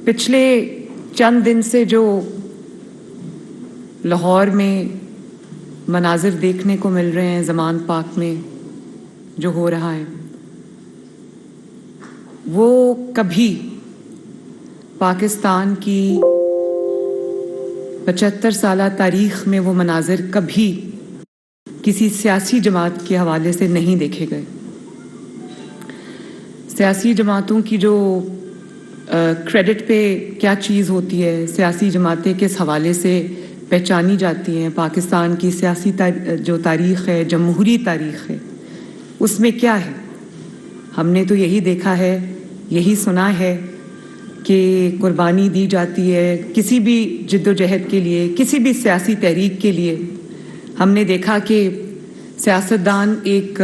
پچھلے چند دن سے جو لاہور میں مناظر دیکھنے کو مل رہے ہیں، زمان پاک میں جو ہو رہا ہے، وہ کبھی پاکستان کی 75 سالہ تاریخ میں وہ مناظر کبھی کسی سیاسی جماعت کے حوالے سے نہیں دیکھے گئے۔ سیاسی جماعتوں کی جو کریڈٹ پہ کیا چیز ہوتی ہے، سیاسی جماعتیں کس حوالے سے پہچانی جاتی ہیں، پاکستان کی سیاسی جو تاریخ ہے، جمہوری تاریخ ہے، اس میں کیا ہے؟ ہم نے تو یہی دیکھا ہے، یہی سنا ہے کہ قربانی دی جاتی ہے کسی بھی جد و جہد کے لیے، کسی بھی سیاسی تحریک کے لیے۔ ہم نے دیکھا کہ سیاستدان ایک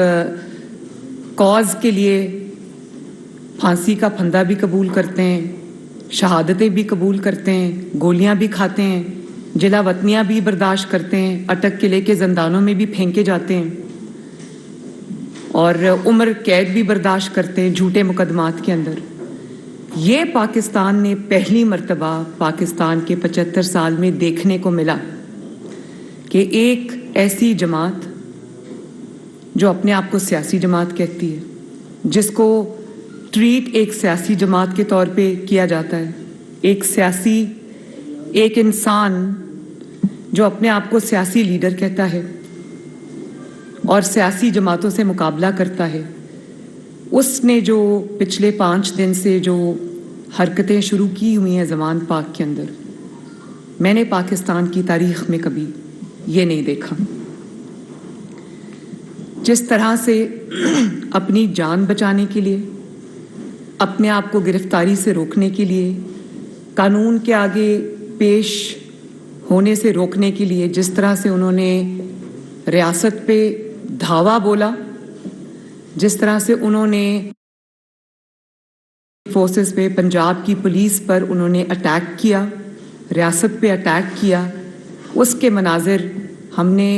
کاز کے لیے پھانسی کا پھندا بھی قبول کرتے ہیں، شہادتیں بھی قبول کرتے ہیں، گولیاں بھی کھاتے ہیں، جلا وطنیاں بھی برداشت کرتے ہیں، اٹک کے لے کے زندانوں میں بھی پھینکے جاتے ہیں، اور عمر قید بھی برداشت کرتے ہیں جھوٹے مقدمات کے اندر۔ یہ پاکستان نے پہلی مرتبہ پاکستان کے 75 سال میں دیکھنے کو ملا کہ ایک ایسی جماعت جو اپنے آپ کو سیاسی جماعت کہتی ہے، جس کو ٹریٹ ایک سیاسی جماعت کے طور پہ کیا جاتا ہے، ایک انسان جو اپنے آپ کو سیاسی لیڈر کہتا ہے اور سیاسی جماعتوں سے مقابلہ کرتا ہے، اس نے جو پچھلے 5 دن سے جو حرکتیں شروع کی ہوئی ہیں زمان پاک کے اندر، میں نے پاکستان کی تاریخ میں کبھی یہ نہیں دیکھا۔ جس طرح سے اپنی جان بچانے کے لیے، اپنے آپ کو گرفتاری سے روکنے کے لیے، قانون کے آگے پیش ہونے سے روکنے کے لیے جس طرح سے انہوں نے ریاست پہ دھاوا بولا، جس طرح سے انہوں نے فورسز پہ، پنجاب کی پولیس پر انہوں نے اٹیک کیا، ریاست پہ اٹیک کیا، اس کے مناظر ہم نے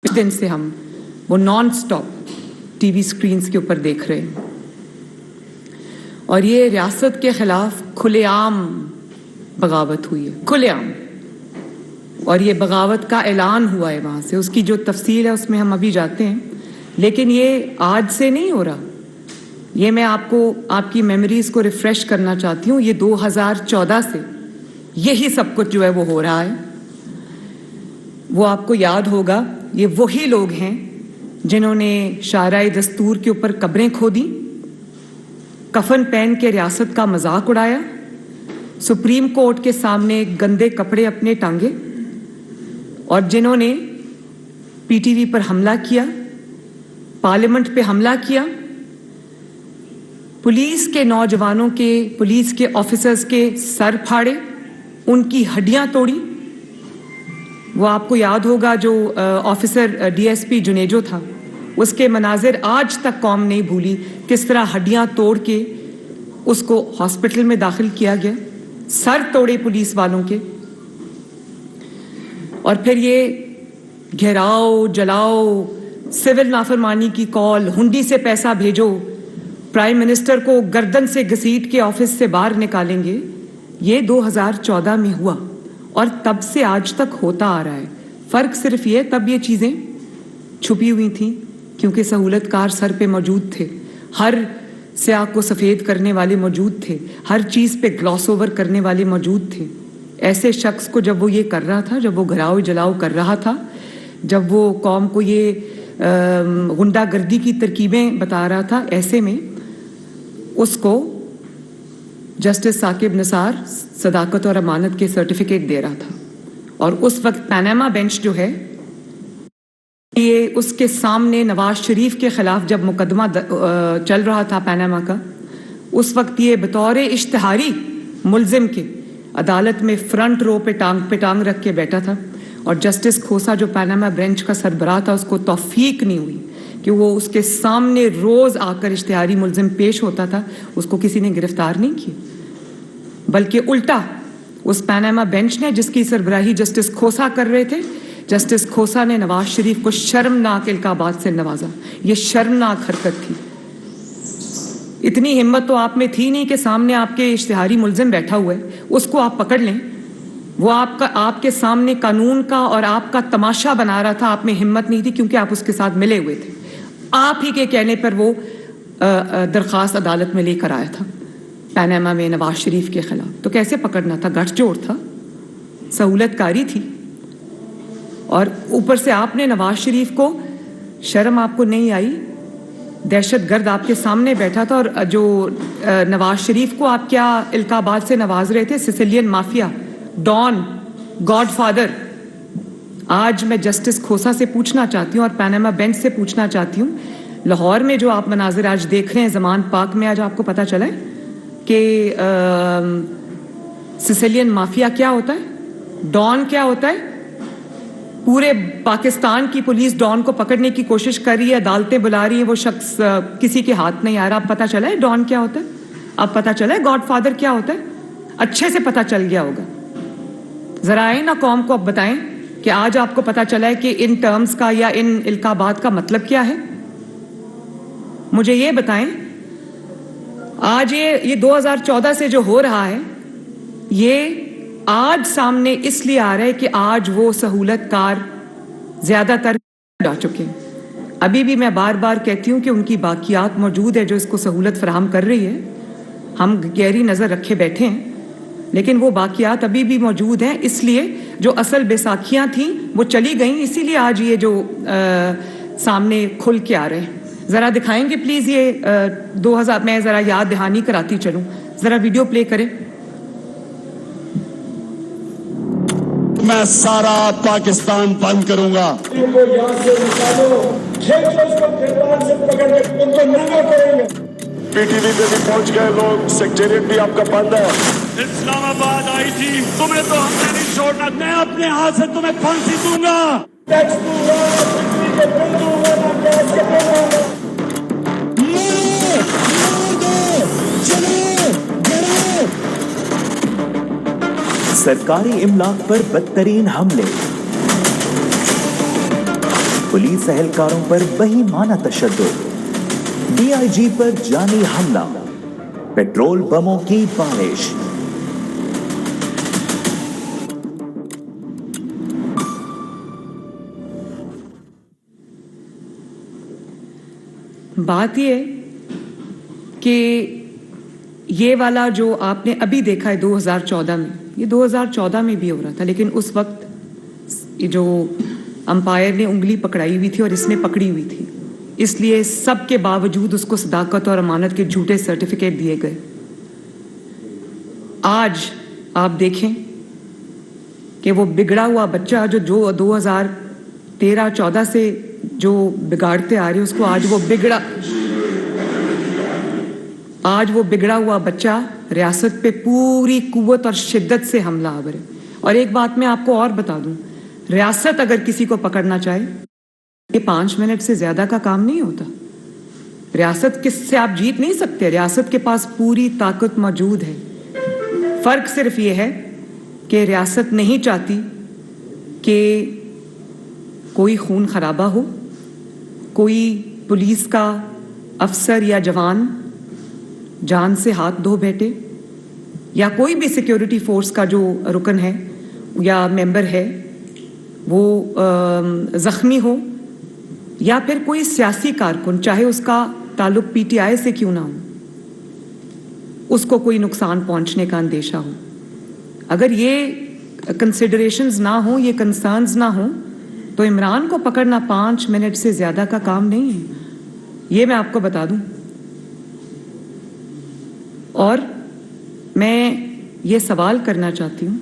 کچھ دن سے ہم وہ naan stop T V screens کے اوپر دیکھ رہے ہیں، اور یہ ریاست کے خلاف کھلے عام بغاوت ہوئی ہے، کھلے عام، اور یہ بغاوت کا اعلان ہوا ہے وہاں سے۔ اس کی جو تفصیل ہے اس میں ہم ابھی جاتے ہیں، لیکن یہ آج سے نہیں ہو رہا، یہ میں آپ کی میموریز کو ریفریش کرنا چاہتی ہوں۔ یہ 2014 سے یہی سب کچھ جو ہے وہ ہو رہا ہے۔ وہ آپ کو یاد ہوگا، یہ وہی لوگ ہیں جنہوں نے شاہراہ دستور کے اوپر قبریں کھودی، کفن پہن کے ریاست کا مذاق اڑایا، سپریم کورٹ کے سامنے گندے کپڑے اپنے ٹانگے، اور جنہوں نے پی ٹی وی پر حملہ کیا، پارلیمنٹ پہ حملہ کیا، پولیس کے نوجوانوں کے، پولیس کے آفیسرز کے سر پھاڑے، ان کی ہڈیاں توڑی۔ وہ آپ کو یاد ہوگا جو officer D S P Junejo تھا، اس کے مناظر آج تک قوم نہیں بھولی، کس طرح ہڈیاں توڑ کے اس کو ہاسپٹل میں داخل کیا گیا، سر توڑے پولیس والوں کے، اور پھر یہ گھیراؤ، جلاؤ، سول نافرمانی کی کال، ہنڈی سے پیسہ بھیجو، پرائم منسٹر کو گردن سے گھسیٹ کے آفس سے باہر نکالیں گے۔ یہ 2014 میں ہوا اور تب سے آج تک ہوتا آ رہا ہے۔ فرق صرف یہ، تب یہ چیزیں چھپی ہوئی تھیں کیونکہ سہولت کار سر پہ موجود تھے، ہر سیاہ کو سفید کرنے والے موجود تھے، ہر چیز پہ گلاس اوور کرنے والے موجود تھے۔ ایسے شخص کو جب وہ یہ کر رہا تھا، جب وہ گھراؤ جلاؤ کر رہا تھا، جب وہ قوم کو یہ غنڈہ گردی کی ترکیبیں بتا رہا تھا، ایسے میں اس کو جسٹس ثاقب نثار صداقت اور امانت کے سرٹیفکیٹ دے رہا تھا، اور اس وقت پاناما بینچ جو ہے، یہ اس کے سامنے نواز شریف کے خلاف جب مقدمہ چل رہا تھا پاناما کا، اس وقت یہ بطور اشتہاری ملزم کے عدالت میں فرنٹ رو پہ ٹانگ رکھ کے بیٹھا تھا، اور جسٹس کھوسا جو پاناما بینچ کا سربراہ تھا، اس کو توفیق نہیں ہوئی کہ وہ اس کے سامنے روز آ کر اشتہاری ملزم پیش ہوتا تھا، اس کو کسی نے گرفتار نہیں کیا، بلکہ الٹا اس پاناما بینچ نے جس کی سربراہی جسٹس کھوسا کر رہے تھے، جسٹس کھوسا نے نواز شریف کو شرمناک القابات سے نوازا۔ یہ شرمناک حرکت تھی۔ اتنی ہمت تو آپ میں تھی نہیں کہ سامنے آپ کے اشتہاری ملزم بیٹھا ہوا ہے اس کو آپ پکڑ لیں. وہ آپ کے سامنے قانون کا اور آپ کا تماشا بنا رہا تھا. آپ میں ہمت نہیں تھی کیونکہ آپ اس کے ساتھ ملے ہوئے تھے. آپ ہی کے کہنے پر وہ درخواست عدالت میں لے کر آیا تھا پیناما میں نواز شریف کے خلاف. تو کیسے پکڑنا تھا؟ گٹھ جوڑ تھا, سہولت کاری تھی. اور اوپر سے آپ نے نواز شریف کو, شرم آپ کو نہیں آئی؟ دہشت گرد آپ کے سامنے بیٹھا تھا. اور جو نواز شریف کو آپ کیا القابات سے نواز رہے تھے؟ Sicilian mafia, don, godfather. آج میں جسٹس کھوسا سے پوچھنا چاہتی ہوں اور پیناما بینچ سے پوچھنا چاہتی ہوں, لاہور میں جو آپ مناظر آج دیکھ رہے ہیں زمان پاک میں, آج آپ کو پتہ چلا ہے کہ سسیلین مافیا کیا ہوتا ہے, ڈان کیا ہوتا ہے؟ پورے پاکستان کی پولیس ڈان کو پکڑنے کی کوشش کر رہی ہے, عدالتیں بلا رہی ہے, وہ شخص کسی کے ہاتھ نہیں آ رہا. اب پتہ چلا ہے ڈان کیا ہوتا ہے, اب پتہ چلا ہے گاڈ فادر کیا ہوتا ہے, اچھے سے پتہ چل گیا ہوگا. ذرا آئیں نا قوم کو اب بتائیں کہ آج آپ کو پتہ چلا ہے کہ ان ٹرمز کا یا ان القابات کا مطلب کیا ہے. مجھے یہ بتائیں, آج یہ 2014 سے جو ہو رہا ہے, یہ آج سامنے اس لیے آ رہا ہے کہ آج وہ سہولت کار زیادہ تر جا چکے ہیں. ابھی بھی میں بار بار کہتی ہوں کہ ان کی باقیات موجود ہے جو اس کو سہولت فراہم کر رہی ہے. ہم گہری نظر رکھے بیٹھے ہیں لیکن وہ باقیات ابھی بھی موجود ہیں. اس لیے جو اصل بیساکھیاں تھیں وہ چلی گئیں, اسی لیے آج یہ جو سامنے کھل کے آ رہے ہیں. ذرا دکھائیں گے پلیز یہ 2000, میں ذرا یاد دہانی کراتی چلوں, ذرا ویڈیو پلے کریں. میں سارا پاکستان بند کروں گا. پی ٹی وی پہ بھی پہنچ گئے لوگ, سیکٹریٹ بھی آپ کا بند ہے. اسلام آباد آئی تھی, تمہیں تو ہم نے نہیں چھوڑنا. میں اپنے ہاتھ سے تمہیں پھانسی دوں گا, ٹیکس دوں گا, بجلی کے بل دوں گا, گیس کے بل دوں گا. سرکاری املاک پر بدترین حملے, پولیس اہلکاروں پر بہیمانہ تشدد, ڈی آئی جی پر جانی حملہ, پیٹرول بموں کی بارش. بات یہ کہ یہ والا جو آپ نے ابھی دیکھا ہے 2014 میں, یہ 2014 میں بھی ہو رہا تھا, لیکن اس وقت جو امپائر نے انگلی پکڑائی ہوئی تھی اور اس نے پکڑی ہوئی تھی, اس لیے سب کے باوجود اس کو صداقت اور امانت کے جھوٹے سرٹیفکیٹ دیے گئے. آج آپ دیکھیں کہ وہ بگڑا ہوا بچہ جو 2013-14 سے جو بگاڑتے آ رہے اس کو آج وہ بگڑا ہوا بچہ ریاست پہ پوری قوت اور شدت سے حملہ آور ہے. اور ایک بات میں آپ کو اور بتا دوں, ریاست اگر کسی کو پکڑنا چاہے یہ 5 منٹ سے زیادہ کا کام نہیں ہوتا. ریاست کس سے آپ جیت نہیں سکتے, ریاست کے پاس پوری طاقت موجود ہے. فرق صرف یہ ہے کہ ریاست نہیں چاہتی کہ کوئی خون خرابہ ہو, کوئی پولیس کا افسر یا جوان جان سے ہاتھ دھو بیٹھے, یا کوئی بھی سیکیورٹی فورس کا جو رکن ہے یا ممبر ہے وہ زخمی ہو, یا پھر کوئی سیاسی کارکن چاہے اس کا تعلق پی ٹی آئی سے کیوں نہ ہو, اس کو کوئی نقصان پہنچنے کا اندیشہ ہو. اگر یہ کنسیڈریشنز نہ ہوں, یہ کنسرنز نہ ہوں, تو عمران کو پکڑنا 5 منٹ سے زیادہ کا کام نہیں ہے. یہ میں آپ کو بتا دوں. اور میں یہ سوال کرنا چاہتی ہوں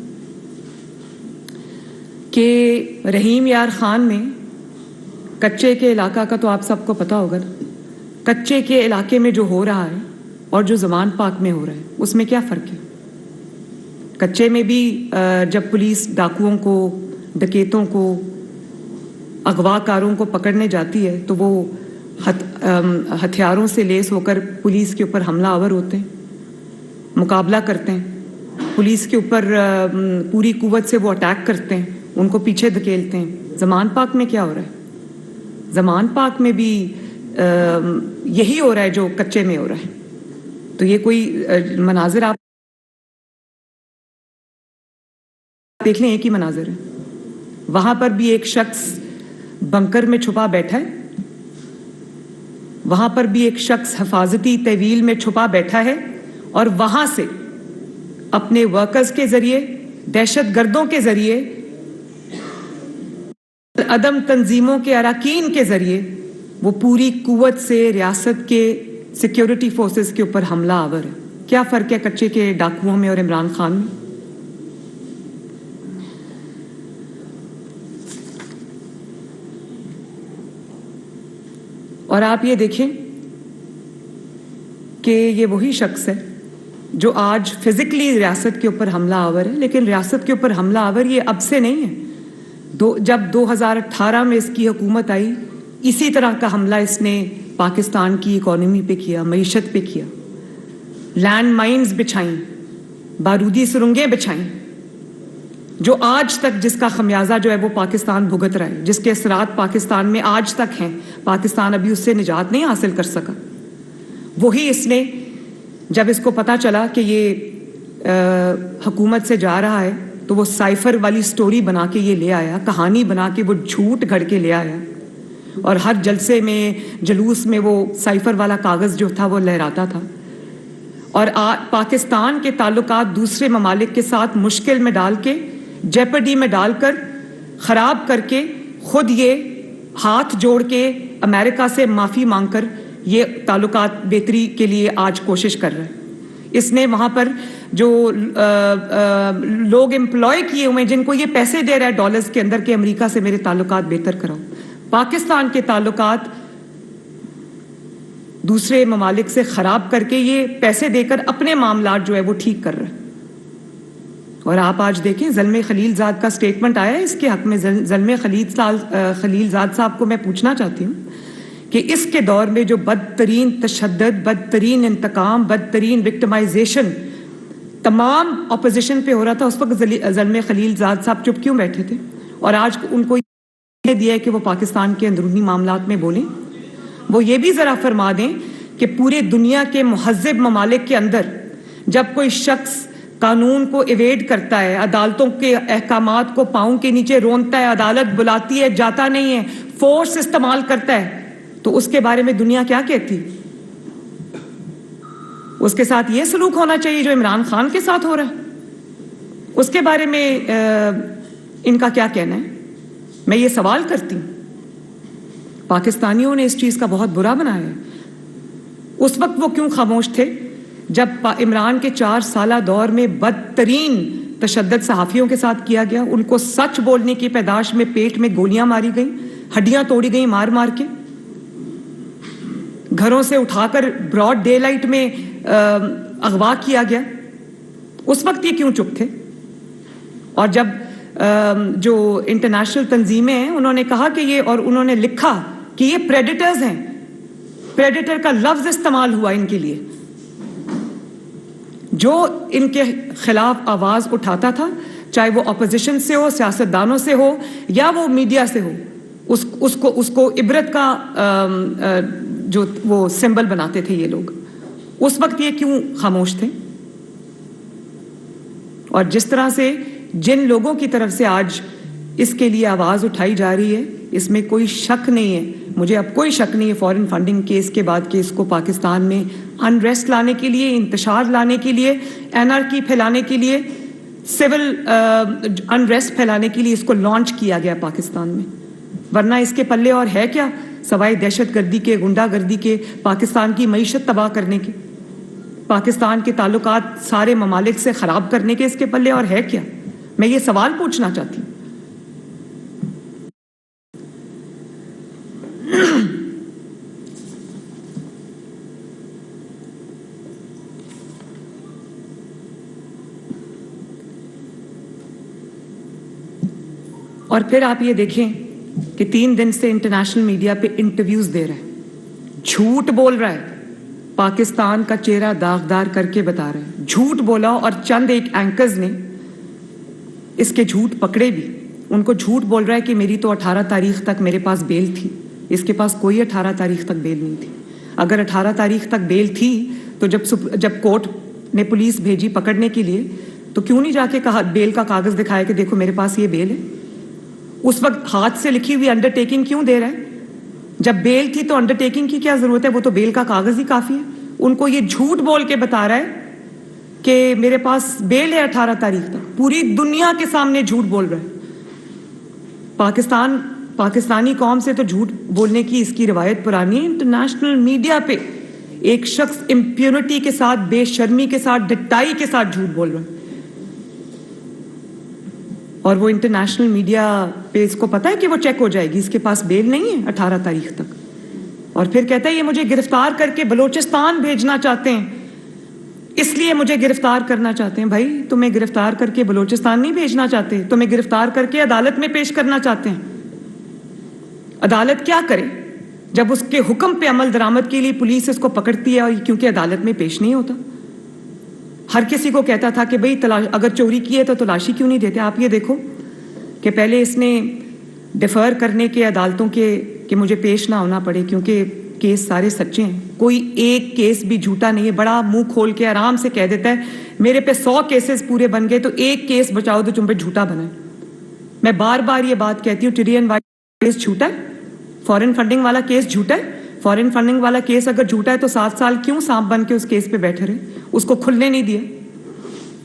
کہ رحیم یار خان میں کچے کے علاقہ کا تو آپ سب کو پتہ ہوگا, کچے کے علاقے میں جو ہو رہا ہے اور جو زمان پاک میں ہو رہا ہے اس میں کیا فرق ہے؟ کچے میں بھی جب پولیس ڈاکوؤں کو, ڈکیتوں کو, اغوا کاروں کو پکڑنے جاتی ہے تو وہ ہتھیاروں سے لیس ہو کر پولیس کے اوپر حملہ آور ہوتے ہیں, مقابلہ کرتے ہیں, پولیس کے اوپر پوری قوت سے وہ اٹیک کرتے ہیں, ان کو پیچھے دھکیلتے ہیں. زمان پاک میں کیا ہو رہا ہے؟ زمان پاک میں بھی یہی ہو رہا ہے جو کچے میں ہو رہا ہے. تو یہ کوئی مناظر آپ دیکھ لیں، ایک ہی مناظر ہے. وہاں پر بھی ایک شخص بنکر میں چھپا بیٹھا ہے، وہاں پر بھی ایک شخص حفاظتی تحویل میں چھپا بیٹھا ہے، اور وہاں سے اپنے ورکرز کے ذریعے، دہشت گردوں کے ذریعے، عدم تنظیموں کے اراکین کے ذریعے وہ پوری قوت سے ریاست کے سیکیورٹی فورسز کے اوپر حملہ آور ہے. کیا فرق ہے کچے کے ڈاکوؤں میں اور عمران خان میں؟ اور آپ یہ دیکھیں کہ یہ وہی شخص ہے جو آج فزیکلی ریاست کے اوپر حملہ آور ہے، لیکن ریاست کے اوپر حملہ آور یہ اب سے نہیں ہے. جب 2018 میں اس کی حکومت آئی، اسی طرح کا حملہ اس نے پاکستان کی اکانومی پہ کیا، معیشت پہ کیا. لینڈ مائنز بچھائیں، بارودی سرنگیں بچھائیں، جو آج تک جس کا خمیازہ جو ہے وہ پاکستان بھگت رہا ہے، جس کے اثرات پاکستان میں آج تک ہیں. پاکستان ابھی اس سے نجات نہیں حاصل کر سکا. وہی اس نے جب اس کو پتا چلا کہ یہ حکومت سے جا رہا ہے تو وہ سائفر والی سٹوری بنا کے یہ لے آیا، کہانی بنا کے وہ جھوٹ گھڑ کے لے آیا، اور ہر جلسے میں جلوس میں وہ سائفر والا کاغذ جو تھا وہ لہراتا تھا. اور پاکستان کے تعلقات دوسرے ممالک کے ساتھ مشکل میں ڈال کے، جیپرڈی میں ڈال کر، خراب کر کے، خود یہ ہاتھ جوڑ کے امریکہ سے معافی مانگ کر یہ تعلقات بہتری کے لیے آج کوشش کر رہا ہے. اس نے وہاں پر جو لوگ امپلوائے کیے ہوئے جن کو یہ پیسے دے رہا ہے ڈالرز کے اندر کہ امریکہ سے میرے تعلقات بہتر کراؤ، پاکستان کے تعلقات دوسرے ممالک سے خراب کر کے یہ پیسے دے کر اپنے معاملات جو ہے وہ ٹھیک کر رہا ہے. اور آپ آج دیکھیں زلمے خلیل زاد کا سٹیٹمنٹ آیا ہے اس کے حق میں. زلمے خلیل زاد صاحب کو میں پوچھنا چاہتی ہوں کہ اس کے دور میں جو بدترین تشدد، بدترین انتقام، بدترین وکٹمائزیشن تمام اپوزیشن پہ ہو رہا تھا، اس وقت زلمے خلیل زاد صاحب چپ کیوں بیٹھے تھے؟ اور آج ان کو یہ دیا ہے کہ وہ پاکستان کے اندرونی معاملات میں بولیں. وہ یہ بھی ذرا فرما دیں کہ پورے دنیا کے مہذب ممالک کے اندر جب کوئی شخص قانون کو ایویڈ کرتا ہے، عدالتوں کے احکامات کو پاؤں کے نیچے رونتا ہے، عدالت بلاتی ہے جاتا نہیں ہے، فورس استعمال کرتا ہے، تو اس کے بارے میں دنیا کیا کہتی؟ اس کے ساتھ یہ سلوک ہونا چاہیے جو عمران خان کے ساتھ ہو رہا ہے؟ اس کے بارے میں ان کا کیا کہنا ہے؟ میں یہ سوال کرتی ہوں. پاکستانیوں نے اس چیز کا بہت برا بنایا ہے. اس وقت وہ کیوں خاموش تھے جب عمران کے 4 سالہ دور میں بدترین تشدد صحافیوں کے ساتھ کیا گیا؟ ان کو سچ بولنے کی پیداش میں پیٹ میں گولیاں ماری گئیں، ہڈیاں توڑی گئیں مار مار کے، گھروں سے اٹھا کر براڈ ڈے لائٹ میں اغوا کیا گیا. اس وقت یہ کیوں چپ تھے؟ اور جب جو انٹرنیشنل تنظیمیں ہیں انہوں نے کہا کہ یہ، اور انہوں نے لکھا کہ یہ پریڈیٹرز ہیں، پریڈیٹر کا لفظ استعمال ہوا ان کے لیے، جو ان کے خلاف آواز اٹھاتا تھا، چاہے وہ اپوزیشن سے ہو، سیاستدانوں سے ہو، یا وہ میڈیا سے ہو، اس کو عبرت کا جو وہ سمبل بناتے تھے یہ لوگ. اس وقت یہ کیوں خاموش تھے؟ اور جس طرح سے جن لوگوں کی طرف سے آج اس کے لیے آواز اٹھائی جا رہی ہے، اس میں کوئی شک نہیں ہے، مجھے اب کوئی شک نہیں ہے فورن فنڈنگ کیس کے بعد کہ اس کو پاکستان میں انریسٹ لانے کے لیے، انتشار لانے کے لیے، اینارکی پھیلانے کے لیے، سول انریسٹ پھیلانے کے لیے اس کو لانچ کیا گیا پاکستان میں. ورنہ اس کے پلے اور ہے کیا سوائے دہشت گردی کے، غنڈہ گردی کے، پاکستان کی معیشت تباہ کرنے کے، پاکستان کے تعلقات سارے ممالک سے خراب کرنے کے، اس کے پلے اور ہے کیا؟ میں یہ سوال پوچھنا چاہتی ہوں. اور پھر آپ یہ دیکھیں کہ 3 دن سے انٹرنیشنل میڈیا پہ انٹرویوز دے رہا ہے، جھوٹ بول رہا ہے، پاکستان کا چہرہ داغدار کر کے بتا رہا ہے، جھوٹ بولا. اور چند ایک اینکرز نے اس کے جھوٹ پکڑے بھی. ان کو جھوٹ بول رہا ہے کہ میری تو 18 تاریخ تک میرے پاس بیل تھی. اس کے پاس کوئی 18 تاریخ تک بیل نہیں تھی. اگر 18 تاریخ تک بیل تھی تو جب کورٹ نے پولیس بھیجی پکڑنے کے لیے تو کیوں نہیں جا کے کہا بیل کا کاغذ دکھایا کہ دیکھو میرے پاس یہ بیل ہے؟ اس وقت ہاتھ سے لکھی ہوئی انڈر ٹیکنگ کیوں دے رہا ہے؟ جب بیل تھی تو انڈر ٹیکنگ کی کیا ضرورت ہے؟ وہ تو بیل کا کاغذ ہی کافی ہے. ان کو یہ جھوٹ بول کے بتا رہا ہے کہ میرے پاس بیل ہے 18 تاریخ تک. پوری دنیا کے سامنے جھوٹ بول رہا ہے. پاکستانی قوم سے تو جھوٹ بولنے کی اس کی روایت پرانی ہے. انٹرنیشنل میڈیا پہ ایک شخص امپیونٹی کے ساتھ، بے شرمی کے ساتھ، ڈٹائی کے ساتھ جھوٹ بول رہا ہے، اور وہ انٹرنیشنل میڈیا پہ اس کو پتا ہے کہ وہ چیک ہو جائے گی، اس کے پاس بیل نہیں ہے 18 تاریخ تک. اور پھر کہتا ہے یہ مجھے گرفتار کر کے بلوچستان بھیجنا چاہتے ہیں، اس لیے مجھے گرفتار کرنا چاہتے ہیں. بھائی تمہیں گرفتار کر کے بلوچستان نہیں بھیجنا چاہتے، تمہیں گرفتار کر کے عدالت میں پیش کرنا چاہتے ہیں. عدالت کیا کرے جب اس کے حکم پہ عمل درآمد کے لیے پولیس اس کو پکڑتی ہے، اور کیونکہ عدالت میں پیش نہیں ہوتا. ہر کسی کو کہتا تھا کہ بھئی اگر چوری کی ہے تو تلاشی کیوں نہیں دیتے. آپ یہ دیکھو کہ پہلے اس نے ڈیفر کرنے کے عدالتوں کے کہ مجھے پیش نہ ہونا پڑے کیونکہ کیس سارے سچے ہیں، کوئی ایک کیس بھی جھوٹا نہیں ہے. بڑا منہ کھول کے آرام سے کہہ دیتا ہے میرے پہ 100 کیسز پورے بن گئے تو ایک کیس بچاؤ تو تم پہ جھوٹا بنا ہے. میں بار بار یہ بات کہتی ہوں، ٹیرین وائٹ کیس جھوٹا ہے، فورن فنڈنگ والا کیس جھوٹا ہے. فورن فنڈنگ والا کیس اگر جھوٹا ہے تو 7 سال کیوں سانپ بن کے اس کیس پہ بیٹھے رہے؟ اس کو کھلنے نہیں دیا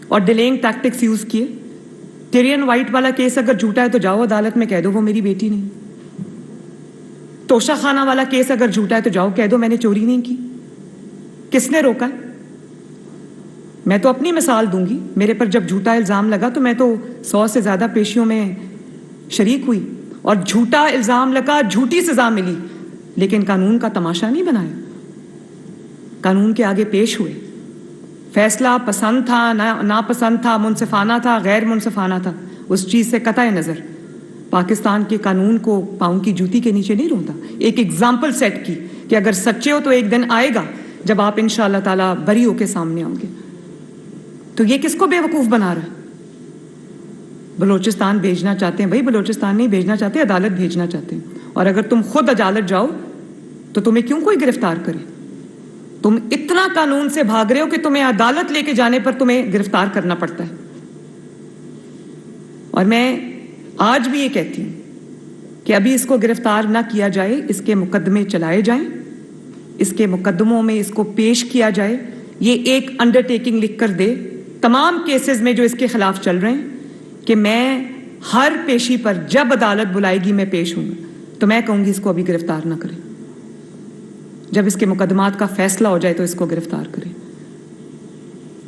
اور ڈیلیئنگ ٹیکٹکس یوز کیے. ٹیرین وائٹ والا کیس اگر جھوٹا ہے تو جاؤ عدالت میں کہہ دو وہ میری بیٹی نہیں. توشہ خانہ والا کیس اگر جھوٹا ہے تو جاؤ کہہ دو میں نے چوری نہیں کی. کس نے روکا ہے؟ میں تو اپنی مثال دوں گی. میرے پر جب جھوٹا الزام لگا تو میں تو 100 سے زیادہ پیشیوں میں شریک ہوئی، اور جھوٹا الزام لگا، جھوٹی سزا ملی، لیکن قانون کا تماشا نہیں بنایا. قانون کے آگے پیش ہوئے. فیصلہ پسند تھا، ناپسند تھا، منصفانہ تھا، غیر منصفانہ تھا، اس چیز سے قطع نظر پاکستان کے قانون کو پاؤں کی جوتی کے نیچے نہیں روتا. ایک ایگزامپل سیٹ کی کہ اگر سچے ہو تو ایک دن آئے گا جب آپ انشاءاللہ تعالیٰ بری ہو کے سامنے آؤ گے. تو یہ کس کو بے وقوف بنا رہا ہے؟ بلوچستان بھیجنا چاہتے ہیں. بھائی بلوچستان نہیں بھیجنا چاہتے، عدالت بھیجنا چاہتے ہیں. اور اگر تم خود عدالت جاؤ تو تمہیں کیوں کوئی گرفتار کرے؟ تم اتنا قانون سے بھاگ رہے ہو کہ تمہیں عدالت لے کے جانے پر تمہیں گرفتار کرنا پڑتا ہے. اور میں آج بھی یہ کہتی ہوں کہ ابھی اس کو گرفتار نہ کیا جائے، اس کے مقدمے چلائے جائیں، اس کے مقدموں میں اس کو پیش کیا جائے. یہ ایک انڈر ٹیکنگ لکھ کر دے تمام کیسز میں جو اس کے خلاف چل رہے ہیں کہ میں ہر پیشی پر جب عدالت بلائے گی میں پیش ہوں گا. تو میں کہوں گی اس کو ابھی گرفتار نہ کریں. جب اس کے مقدمات کا فیصلہ ہو جائے تو اس کو گرفتار کریں،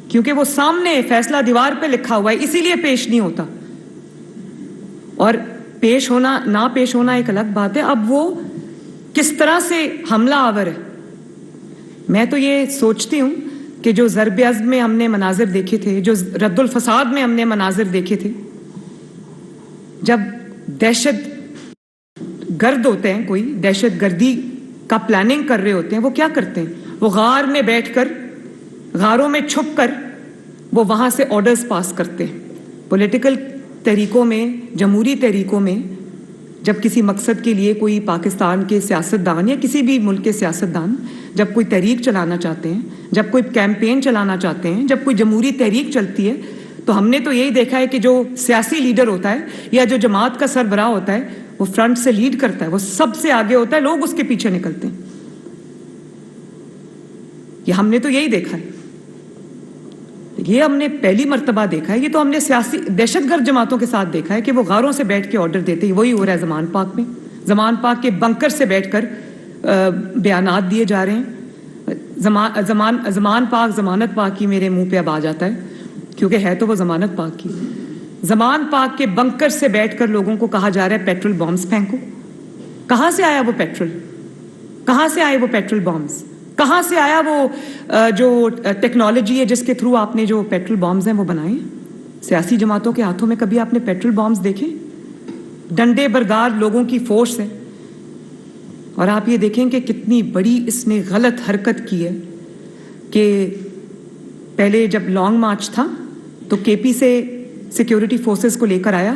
کیونکہ وہ سامنے فیصلہ دیوار پہ لکھا ہوا ہے، اسی لیے پیش نہیں ہوتا. اور پیش ہونا نہ پیش ہونا ایک الگ بات ہے. اب وہ کس طرح سے حملہ آور ہے. میں تو یہ سوچتی ہوں کہ جو ضرب عزم میں ہم نے مناظر دیکھے تھے، جو رد الفساد میں ہم نے مناظر دیکھے تھے، جب دہشت گرد ہوتے ہیں، کوئی دہشت گردی کا پلاننگ کر رہے ہوتے ہیں، وہ کیا کرتے ہیں؟ وہ غار میں بیٹھ کر، غاروں میں چھپ کر وہ وہاں سے آرڈرز پاس کرتے ہیں. پولیٹیکل تحریکوں میں، جمہوری تحریکوں میں جب کسی مقصد کے لیے کوئی پاکستان کے سیاستدان یا کسی بھی ملک کے سیاستدان جب کوئی تحریک چلانا چاہتے ہیں، جب کوئی کیمپین چلانا چاہتے ہیں، جب کوئی جمہوری تحریک چلتی ہے، تو ہم نے تو یہی دیکھا ہے کہ جو سیاسی لیڈر ہوتا ہے یا جو جماعت کا سربراہ ہوتا ہے وہ فرنٹ سے لیڈ کرتا ہے، وہ سب سے آگے ہوتا ہے، لوگ اس کے پیچھے نکلتے ہیں. یہ ہم نے تو یہی دیکھا ہے. یہ ہم نے پہلی مرتبہ دیکھا ہے. یہ تو ہم نے سیاسی دہشت گرد جماعتوں کے ساتھ دیکھا ہے کہ وہ غاروں سے بیٹھ کے آرڈر دیتے ہیں. وہی ہو رہا ہے زمان پاک میں. زمان پاک کے بنکر سے بیٹھ کر بیانات دیے جا رہے ہیں. زمان پاک ضمانت پاک کی میرے منہ پہ اب آ جاتا ہے کیونکہ ہے تو وہ ضمانت پاک کی. زمان پاک کے بنکر سے بیٹھ کر لوگوں کو کہا جا رہا ہے پیٹرول بامز پھینکو. کہاں سے آیا وہ پیٹرول؟ کہاں سے آئے وہ پیٹرول بامز؟ کہاں سے آیا وہ جو ٹیکنالوجی ہے جس کے تھرو آپ نے جو پیٹرول بامز ہیں وہ بنائے؟ سیاسی جماعتوں کے ہاتھوں میں کبھی آپ نے پیٹرول بامز دیکھے؟ ڈنڈے بردار لوگوں کی فورس ہے. اور آپ یہ دیکھیں کہ کتنی بڑی اس نے غلط حرکت کی ہے کہ پہلے جب لانگ مارچ تھا تو کے پی سے سیکیورٹی فورسز کو لے کر آیا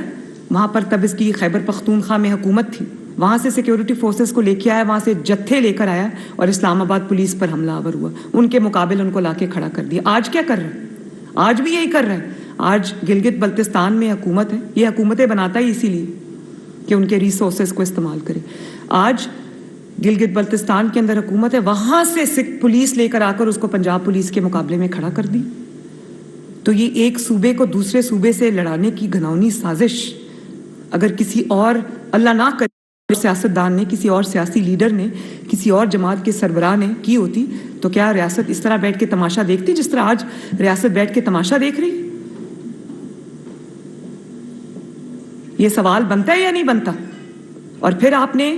وہاں پر. تب اس کی خیبر پختونخوا میں حکومت تھی. وہاں سے سیکیورٹی فورسز کو لے کے آیا, وہاں سے جتھے لے کر آیا اور اسلام آباد پولیس پر حملہ آور ہوا, ان کے مقابل ان کو لا کے کھڑا کر دیا. آج کیا کر رہے ہیں؟ آج بھی یہی کر رہے ہیں. آج گلگت بلتستان میں حکومت ہے, یہ حکومتیں بناتا ہی اسی لیے کہ ان کے ریسورسز کو استعمال کرے. آج گلگت بلتستان کے اندر حکومت ہے, وہاں سے سکھ پولیس لے کر آ کر اس کو پنجاب پولیس کے مقابلے میں کھڑا کر دی. تو یہ ایک صوبے کو دوسرے صوبے سے لڑانے کی گھناؤنی سازش اگر کسی اور اللہ نہ کرے سیاستدان نے, کسی اور سیاسی لیڈر نے, کسی اور جماعت کے سربراہ نے کی ہوتی تو کیا ریاست اس طرح بیٹھ کے تماشا دیکھتی جس طرح آج ریاست بیٹھ کے تماشا دیکھ رہی؟ یہ سوال بنتا ہے یا نہیں بنتا؟ اور پھر آپ نے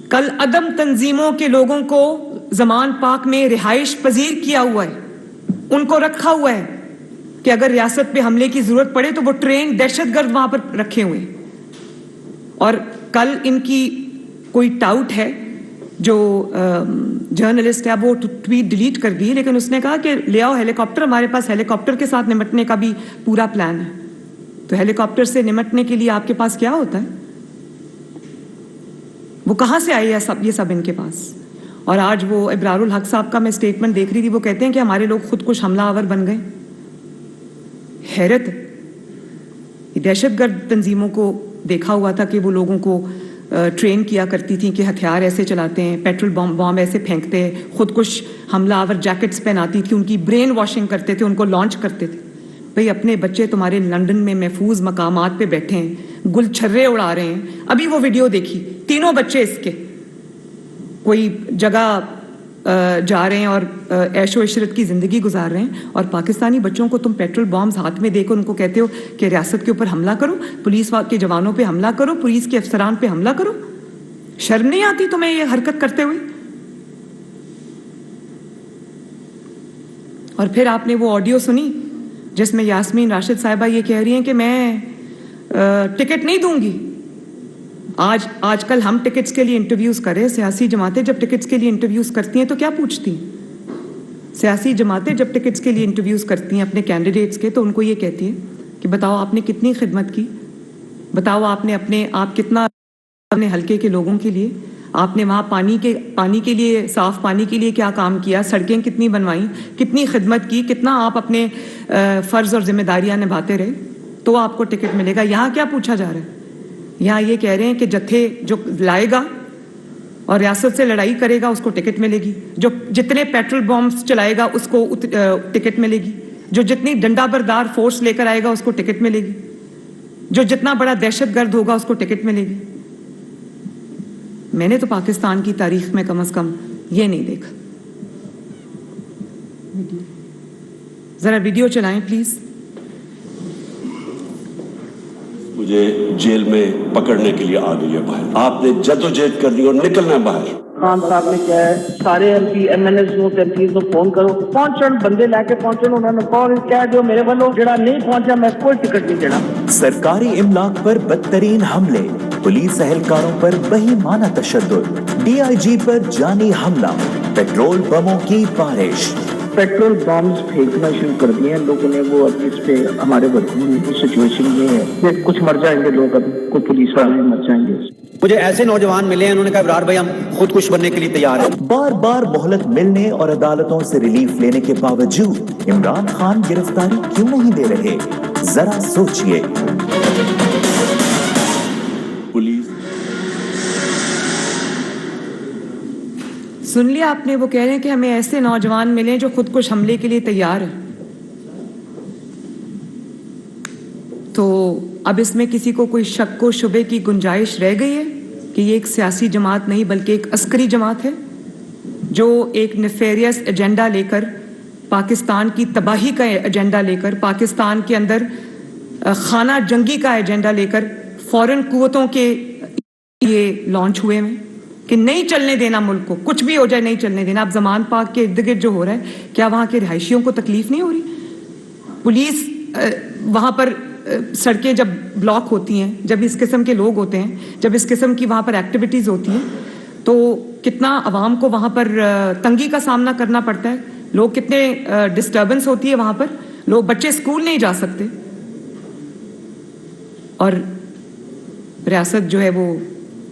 کل عدم تنظیموں کے لوگوں کو زمان پاک میں رہائش پذیر کیا ہوا ہے, ان کو رکھا ہوا ہے کہ اگر ریاست پہ حملے کی ضرورت پڑے تو وہ ٹرین دہشت گرد وہاں پر رکھے ہوئے ہیں. اور کل ان کی کوئی ٹاؤٹ ہے جو جرنلسٹ ہے وہ ٹویٹ ڈیلیٹ کر دی, لیکن اس نے کہا کہ لے آؤ ہیلی کاپٹر, ہمارے پاس ہیلی کاپٹر کے ساتھ نمٹنے کا بھی پورا پلان ہے. تو ہیلی کاپٹر سے نمٹنے کے لیے آپ کے پاس کیا ہوتا ہے؟ وہ کہاں سے آئے یہ سب ان کے پاس؟ اور آج وہ ابرار الحق صاحب کا میں اسٹیٹمنٹ دیکھ رہی تھی, وہ کہتے ہیں کہ ہمارے لوگ خود کش حملہ آور بن گئے. حیرت ہے. دہشت گرد تنظیموں کو دیکھا ہوا تھا کہ وہ لوگوں کو ٹرین کیا کرتی تھیں کہ ہتھیار ایسے چلاتے ہیں, پیٹرول بام ایسے پھینکتے ہیں, خود کش حملہ آور جیکٹس پہناتی تھی, ان کی برین واشنگ کرتے تھے, ان کو لانچ کرتے تھے. بھئی اپنے بچے تمہارے لندن میں محفوظ مقامات پہ بیٹھے ہیں, گل چھرے اڑا رہے ہیں. ابھی وہ ویڈیو دیکھی, تینوں بچے اس کے کوئی جگہ جا رہے ہیں اور عیش و عشرت کی زندگی گزار رہے ہیں, اور پاکستانی بچوں کو تم پیٹرول بامز ہاتھ میں دے کر ان کو کہتے ہو کہ ریاست کے اوپر حملہ کرو, پولیس کے جوانوں پہ حملہ کرو, پولیس کے افسران پہ حملہ کرو. شرم نہیں آتی تمہیں یہ حرکت کرتے ہوئے؟ اور پھر آپ نے وہ آڈیو سنی جس میں یاسمین راشد صاحبہ یہ کہہ رہی ہیں کہ میں ٹکٹ نہیں دوں گی. آج کل ہم ٹکٹس کے لیے انٹرویوز کریں, سیاسی جماعتیں جب ٹکٹس کے لیے انٹرویوز کرتی ہیں تو کیا پوچھتی ہیں؟ سیاسی جماعتیں جب ٹکٹس کے لیے انٹرویوز کرتی ہیں اپنے کینڈیڈیٹس کے تو ان کو یہ کہتی ہیں کہ بتاؤ آپ نے کتنی خدمت کی, بتاؤ آپ کتنا اپنے حلقے کے لوگوں کے لیے, آپ نے وہاں پانی کے لیے, صاف پانی کے لیے کیا کام کیا, سڑکیں کتنی بنوائیں, کتنی خدمت کی, کتنا آپ اپنے فرض اور ذمہ داریاں نبھاتے رہے, تو آپ کو ٹکٹ ملے گا. یہاں کیا پوچھا جا رہا ہے؟ یہاں یہ کہہ رہے ہیں کہ جتھے جو لائے گا اور ریاست سے لڑائی کرے گا اس کو ٹکٹ ملے گی, جو جتنے پیٹرول بامز چلائے گا اس کو ٹکٹ ملے گی, جو جتنی ڈنڈا بردار فورس لے کر آئے گا اس کو ٹکٹ ملے گی, جو جتنا بڑا دہشت گرد ہوگا اس کو ٹکٹ ملے گی. میں نے تو پاکستان کی تاریخ میں کم از کم یہ نہیں دیکھا. ذرا ویڈیو چلائیں پلیز. مجھے جیل میں پکڑنے کے لیے آ گئی ہے باہر, آپ نے جدوجہد کرنی اور نکلنا ہے باہر. خان صاحب نے کیا ہے سارے ایم پی ایم ایل ایز نو ایم کو فون کرو, پہنچن بندے لے کے پہنچن, انہوں نے کال کیا جو میرے والوں جڑا نہیں پہنچا میں کوئی ٹکٹ نہیں دینا. سرکاری املاک پر بدترین حملے, پولیس اہلکاروں پر بہیمانہ تشدد, ڈی آئی جی پر جانی حملہ, پیٹرول بموں کی بارش. پیٹرول بامز پھینکنا شروع کر دیے ہیں لوگوں نے. وہ اب اس پہ ہمارے سچویشن یہ ہے کہ کچھ مر جائیں گے لوگ, ابھی کوئی پولیس والے مر جائیں گے. مجھے ایسے نوجوان ملے ہیں, انہوں نے کہا ابرار بھائی ہم خود کش بننے کے لیے تیار ہیں. بار بار مہلت ملنے اور عدالتوں سے ریلیف لینے کے باوجود عمران خان گرفتاری کیوں نہیں دے رہے؟ ذرا سوچئے. پولیس سن لیا آپ نے, وہ کہہ رہے ہیں کہ ہمیں ایسے نوجوان ملیں جو خود کش حملے کے لیے تیار ہیں. تو اب اس میں کسی کو کوئی شک و شبے کی گنجائش رہ گئی ہے کہ یہ ایک سیاسی جماعت نہیں بلکہ ایک عسکری جماعت ہے جو ایک نیفیریس ایجنڈا لے کر, پاکستان کی تباہی کا ایجنڈا لے کر, پاکستان کے اندر خانہ جنگی کا ایجنڈا لے کر فورن قوتوں کے یہ لانچ ہوئے ہیں کہ نہیں چلنے دینا ملک کو, کچھ بھی ہو جائے نہیں چلنے دینا. اب زمان پاک کے ارد گرد جو ہو رہا ہے, کیا وہاں کے رہائشیوں کو تکلیف نہیں ہو رہی؟ پولیس وہاں پر سڑکیں جب بلاک ہوتی ہیں, جب اس قسم کے لوگ ہوتے ہیں, جب اس قسم کی وہاں پر ایکٹیویٹیز ہوتی ہیں تو کتنا عوام کو وہاں پر تنگی کا سامنا کرنا پڑتا ہے, لوگ کتنے ڈسٹربنس ہوتی ہے وہاں پر, لوگ بچے اسکول نہیں جا سکتے. اور ریاست جو ہے وہ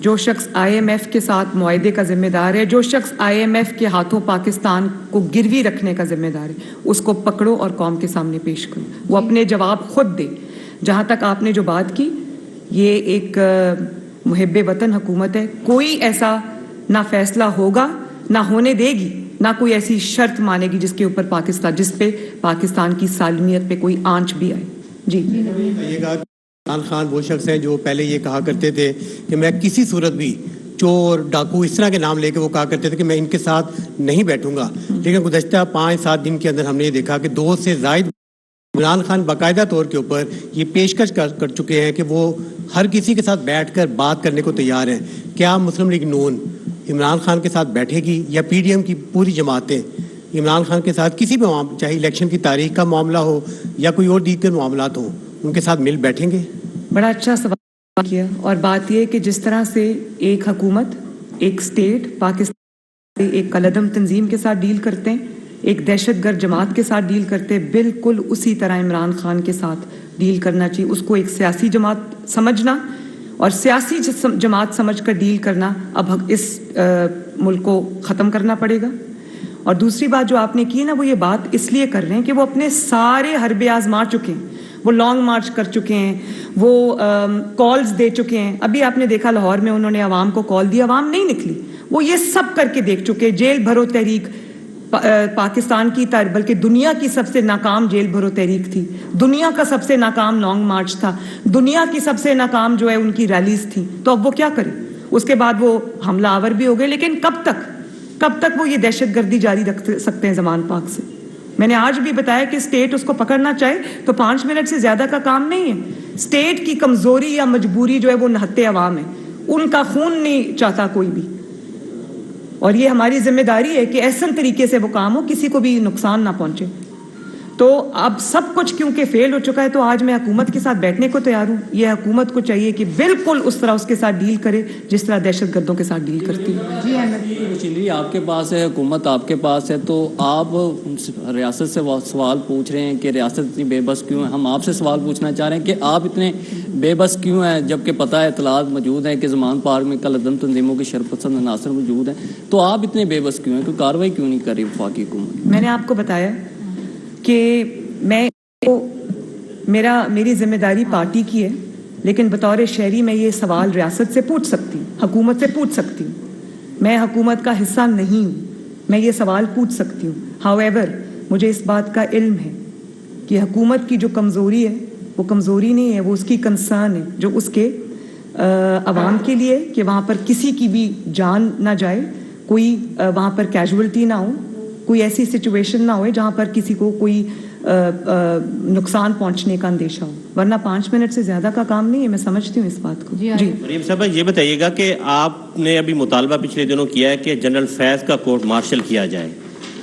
جو شخص IMF کے ساتھ معاہدے کا ذمہ دار ہے, جو شخص IMF کے ہاتھوں پاکستان کو گروی رکھنے کا ذمہ دار ہے, اس کو پکڑو اور قوم کے سامنے پیش کرو, وہ اپنے جواب خود دے. جہاں تک آپ نے جو بات کی, یہ ایک محب وطن حکومت ہے, کوئی ایسا نہ فیصلہ ہوگا نہ ہونے دے گی, نہ کوئی ایسی شرط مانے گی جس کے اوپر جس پہ پاکستان کی سالمیت پہ کوئی آنچ بھی آئے. جی عمران خان وہ شخص ہیں جو پہلے یہ کہا کرتے تھے کہ میں کسی صورت بھی چور ڈاکو اس طرح کے نام لے کے وہ کہا کرتے تھے کہ میں ان کے ساتھ نہیں بیٹھوں گا, لیکن گزشتہ 5-7 دن کے اندر ہم نے یہ دیکھا کہ 2 سے زائد عمران خان باقاعدہ طور کے اوپر یہ پیشکش کر چکے ہیں کہ وہ ہر کسی کے ساتھ بیٹھ کر بات کرنے کو تیار ہیں. کیا مسلم لیگ نون عمران خان کے ساتھ بیٹھے گی, یا PDM کی پوری جماعتیں عمران خان کے ساتھ کسی بھی چاہے الیکشن کی تاریخ کا معاملہ ہو یا کوئی اور دیگر معاملات ہوں, ان کے ساتھ مل بیٹھیں گے؟ بڑا اچھا سوال کیا, اور بات یہ کہ جس طرح سے ایک حکومت, ایک اسٹیٹ پاکستان ایک کالعدم تنظیم کے ساتھ ڈیل کرتے ہیں, ایک دہشت گرد جماعت کے ساتھ ڈیل کرتے ہیں, بالکل اسی طرح عمران خان کے ساتھ ڈیل کرنا چاہیے. اس کو ایک سیاسی جماعت سمجھنا اور سیاسی جماعت سمجھ کر ڈیل کرنا اب اس ملک کو ختم کرنا پڑے گا. اور دوسری بات جو آپ نے کی نا, وہ یہ بات اس لیے کر رہے ہیں کہ وہ اپنے سارے حربے آزما چکے ہیں, وہ لانگ مارچ کر چکے ہیں, وہ کالز دے چکے ہیں. ابھی آپ نے دیکھا لاہور میں انہوں نے عوام کو کال دی, عوام نہیں نکلی. وہ یہ سب کر کے دیکھ چکے. جیل بھرو تحریک پاکستان کی بلکہ دنیا کی سب سے ناکام جیل بھرو تحریک تھی, دنیا کا سب سے ناکام لانگ مارچ تھا, دنیا کی سب سے ناکام جو ہے ان کی ریلیز تھی. تو اب وہ کیا کریں؟ اس کے بعد وہ حملہ آور بھی ہو گئے, لیکن کب تک وہ یہ دہشت گردی جاری رکھ سکتے ہیں زمان پاک سے؟ میں نے آج بھی بتایا کہ اسٹیٹ اس کو پکڑنا چاہے تو 5 منٹ سے زیادہ کا کام نہیں ہے. اسٹیٹ کی کمزوری یا مجبوری جو ہے وہ نہتے عوام ہے, ان کا خون نہیں چاہتا کوئی بھی, اور یہ ہماری ذمہ داری ہے کہ احسن طریقے سے وہ کام ہو, کسی کو بھی نقصان نہ پہنچے. تو اب سب کچھ کیونکہ فیل ہو چکا ہے, تو آج میں حکومت کے ساتھ بیٹھنے کو تیار ہوں. یہ حکومت کو چاہیے کہ بالکل اس طرح اس کے ساتھ ڈیل کرے جس طرح دہشت گردوں کے ساتھ ڈیل کرتی ہے. چلی آپ کے پاس ہے, حکومت آپ کے پاس ہے, تو آپ ریاست سے سوال پوچھ رہے ہیں کہ ریاست اتنی بے بس کیوں ہے. ہم آپ سے سوال پوچھنا چاہ رہے ہیں کہ آپ اتنے بے بس کیوں ہیں, جبکہ پتہ ہے اطلاعات موجود ہیں کہ زمان پارک میں کالعدم تنظیموں کے شرپسند عناصر موجود ہیں, تو آپ اتنے بے بس کیوں ہیں, کوئی کارروائی کیوں نہیں کر رہی وفاقی حکومت؟ میں نے آپ کو بتایا کہ میری ذمہ داری پارٹی کی ہے, لیکن بطور شہری میں یہ سوال ریاست سے پوچھ سکتی ہوں, حکومت سے پوچھ سکتی ہوں. میں حکومت کا حصہ نہیں ہوں, میں یہ سوال پوچھ سکتی ہوں. however مجھے اس بات کا علم ہے کہ حکومت کی جو کمزوری ہے وہ کمزوری نہیں ہے, وہ اس کی کنسرن ہے جو اس کے عوام کے لیے, کہ وہاں پر کسی کی بھی جان نہ جائے, کوئی وہاں پر کیجولٹی نہ ہو, کوئی ایسی سچویشن نہ ہوئے جہاں پر کسی کو کوئی نقصان پہنچنے کا اندیشہ ہو. ورنہ 5 منٹ سے زیادہ کا کام نہیں ہے, میں سمجھتی ہوں اس بات کو. جی مریم صاحبہ, یہ بتائیے گا کہ آپ نے ابھی مطالبہ پچھلے دنوں کیا ہے کہ جنرل فیض کا کورٹ مارشل کیا جائے.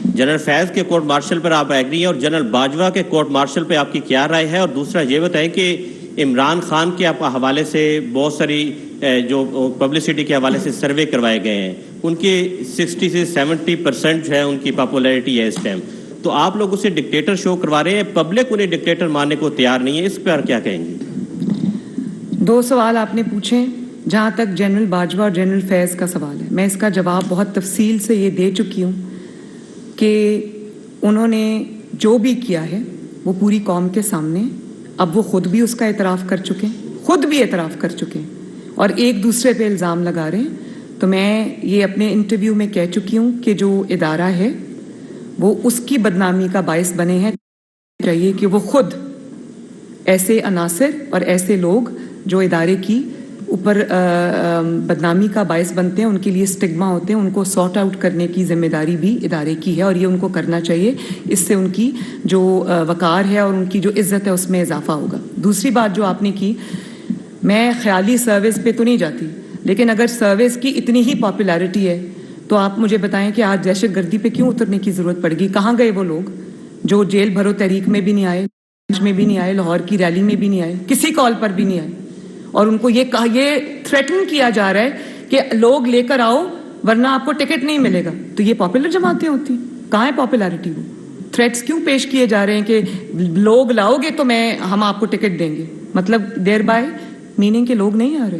جنرل فیض کے کورٹ مارشل پر آپ ایگری ہیں, اور جنرل باجوہ کے کورٹ مارشل پہ آپ کی کیا رائے ہے؟ اور دوسرا یہ بتائیں کہ عمران خان کے آپ حوالے سے بہت ساری جو پبلسٹی کے حوالے سے سروے کروائے گئے ہیں, ان کی 60 سے 70% جو ہے ان کی پاپولیرٹی ہے اس ٹائم, تو آپ لوگ اسے ڈکٹیٹر شو کروا رہے ہیں, پبلک انہیں ڈکٹیٹر ماننے کو تیار نہیں ہے, اس پر کیا کہیں گے؟ 2 سوال آپ نے پوچھے. جہاں تک جنرل باجوہ اور جنرل فیض کا سوال ہے, میں اس کا جواب بہت تفصیل سے یہ دے چکی ہوں کہ انہوں نے جو بھی کیا ہے وہ پوری قوم کے سامنے, اب وہ خود بھی اس کا اعتراف کر چکے ہیں, اور ایک دوسرے پہ الزام لگا رہے ہیں. تو میں یہ اپنے انٹرویو میں کہہ چکی ہوں کہ جو ادارہ ہے وہ اس کی بدنامی کا باعث بنے ہیں. چاہیے کہ وہ خود ایسے عناصر اور ایسے لوگ جو ادارے کی اوپر بدنامی کا باعث بنتے ہیں, ان کے لیے سٹگما ہوتے ہیں, ان کو سارٹ آؤٹ کرنے کی ذمہ داری بھی ادارے کی ہے, اور یہ ان کو کرنا چاہیے. اس سے ان کی جو وقار ہے اور ان کی جو عزت ہے اس میں اضافہ ہوگا. دوسری بات جو آپ نے کی, میں خیالی سروس پہ تو نہیں جاتی, لیکن اگر سروس کی اتنی ہی پاپولیرٹی ہے تو آپ مجھے بتائیں کہ آج دہشت گردی پہ کیوں اترنے کی ضرورت پڑ گئی؟ کہاں گئے وہ لوگ جو جیل بھرو تحریک میں بھی نہیں آئے, میں بھی نہیں آئے, لاہور کی ریلی میں بھی نہیں آئے, کسی کال پر بھی نہیں آئے, اور ان کو یہ تھریٹن کیا جا رہا ہے کہ لوگ لے کر آؤ ورنہ آپ کو ٹکٹ نہیں ملے گا. تو یہ پاپولر جماعتیں ہوتی ہیں, کہاں ہے پاپولیرٹی؟ وہ تھریٹس کیوں پیش کیے جا رہے ہیں کہ لوگ لاؤ گے تو ہم آپ کو ٹکٹ دیں گے, مطلب دیر بائی میننگ کہ لوگ نہیں آ رہے.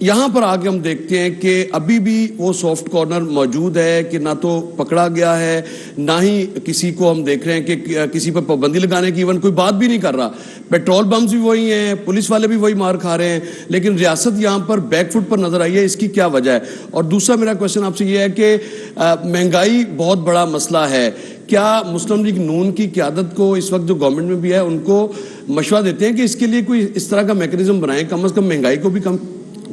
یہاں پر آگے ہم دیکھتے ہیں کہ ابھی بھی وہ سافٹ کارنر موجود ہے کہ نہ تو پکڑا گیا ہے, نہ ہی کسی کو ہم دیکھ رہے ہیں کہ کسی پر پابندی لگانے کی ایون کوئی بات بھی نہیں کر رہا. پیٹرول بمز بھی وہی ہیں, پولیس والے بھی وہی مار کھا رہے ہیں, لیکن ریاست یہاں پر بیک فٹ پر نظر آئی ہے. اس کی کیا وجہ ہے؟ اور دوسرا میرا کوشچن آپ سے یہ ہے کہ مہنگائی بہت بڑا مسئلہ ہے. کیا مسلم لیگ نون کی قیادت کو اس وقت جو گورنمنٹ میں بھی ہے ان کو مشورہ دیتے ہیں کہ اس کے لیے کوئی اس طرح کا میکنزم بنائیں, کم از کم مہنگائی کو بھی کم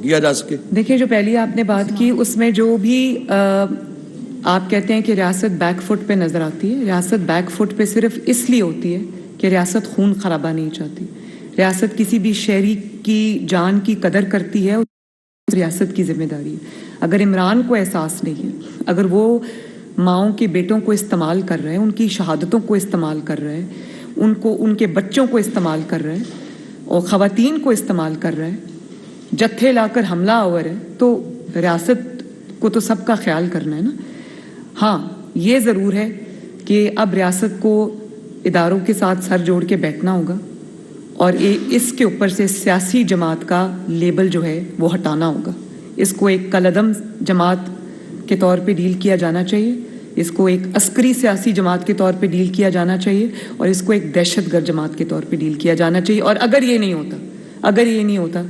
کیا جا سکے؟ دیکھیں, جو پہلی آپ نے بات کی اس میں جو بھی آپ کہتے ہیں کہ ریاست بیک فٹ پہ نظر آتی ہے, ریاست بیک فٹ پہ صرف اس لیے ہوتی ہے کہ ریاست خون خرابہ نہیں چاہتی. ریاست کسی بھی شہری کی جان کی قدر کرتی ہے, ریاست کی ذمہ داری ہے. اگر عمران کو احساس نہیں ہے, اگر وہ ماؤں کے بیٹوں کو استعمال کر رہے ہیں, ان کی شہادتوں کو استعمال کر رہے ہیں, ان کے بچوں کو استعمال کر رہے ہیں اور خواتین کو استعمال کر رہے ہیں, جتھے لا کر حملہ آور ہے, تو ریاست کو تو سب کا خیال کرنا ہے نا. ہاں, یہ ضرور ہے کہ اب ریاست کو اداروں کے ساتھ سر جوڑ کے بیٹھنا ہوگا اور اس کے اوپر سے سیاسی جماعت کا لیبل جو ہے وہ ہٹانا ہوگا. اس کو ایک کالعدم جماعت کے طور پہ ڈیل کیا جانا چاہیے, اس کو ایک عسکری سیاسی جماعت کے طور پہ ڈیل کیا جانا چاہیے, اور اس کو ایک دہشت گرد جماعت کے طور پہ ڈیل کیا جانا چاہیے. اور اگر یہ نہیں ہوتا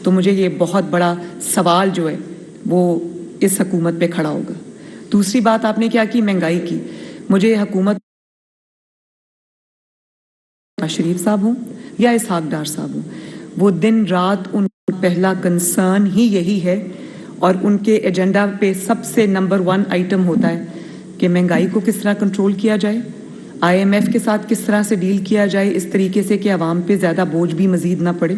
تو مجھے یہ بہت بڑا سوال جو ہے وہ اس حکومت پہ کھڑا ہوگا. دوسری بات آپ نے کیا کی, مہنگائی کی. مجھے حکومت شریف صاحب ہوں یا اسحاق ڈار صاحب ہوں, وہ دن رات ان کا پہلا کنسرن ہی یہی ہے, اور ان کے ایجنڈا پہ سب سے نمبر 1 آئٹم ہوتا ہے کہ مہنگائی کو کس طرح کنٹرول کیا جائے, IMF کے ساتھ کس طرح سے ڈیل کیا جائے اس طریقے سے کہ عوام پہ زیادہ بوجھ بھی مزید نہ پڑے.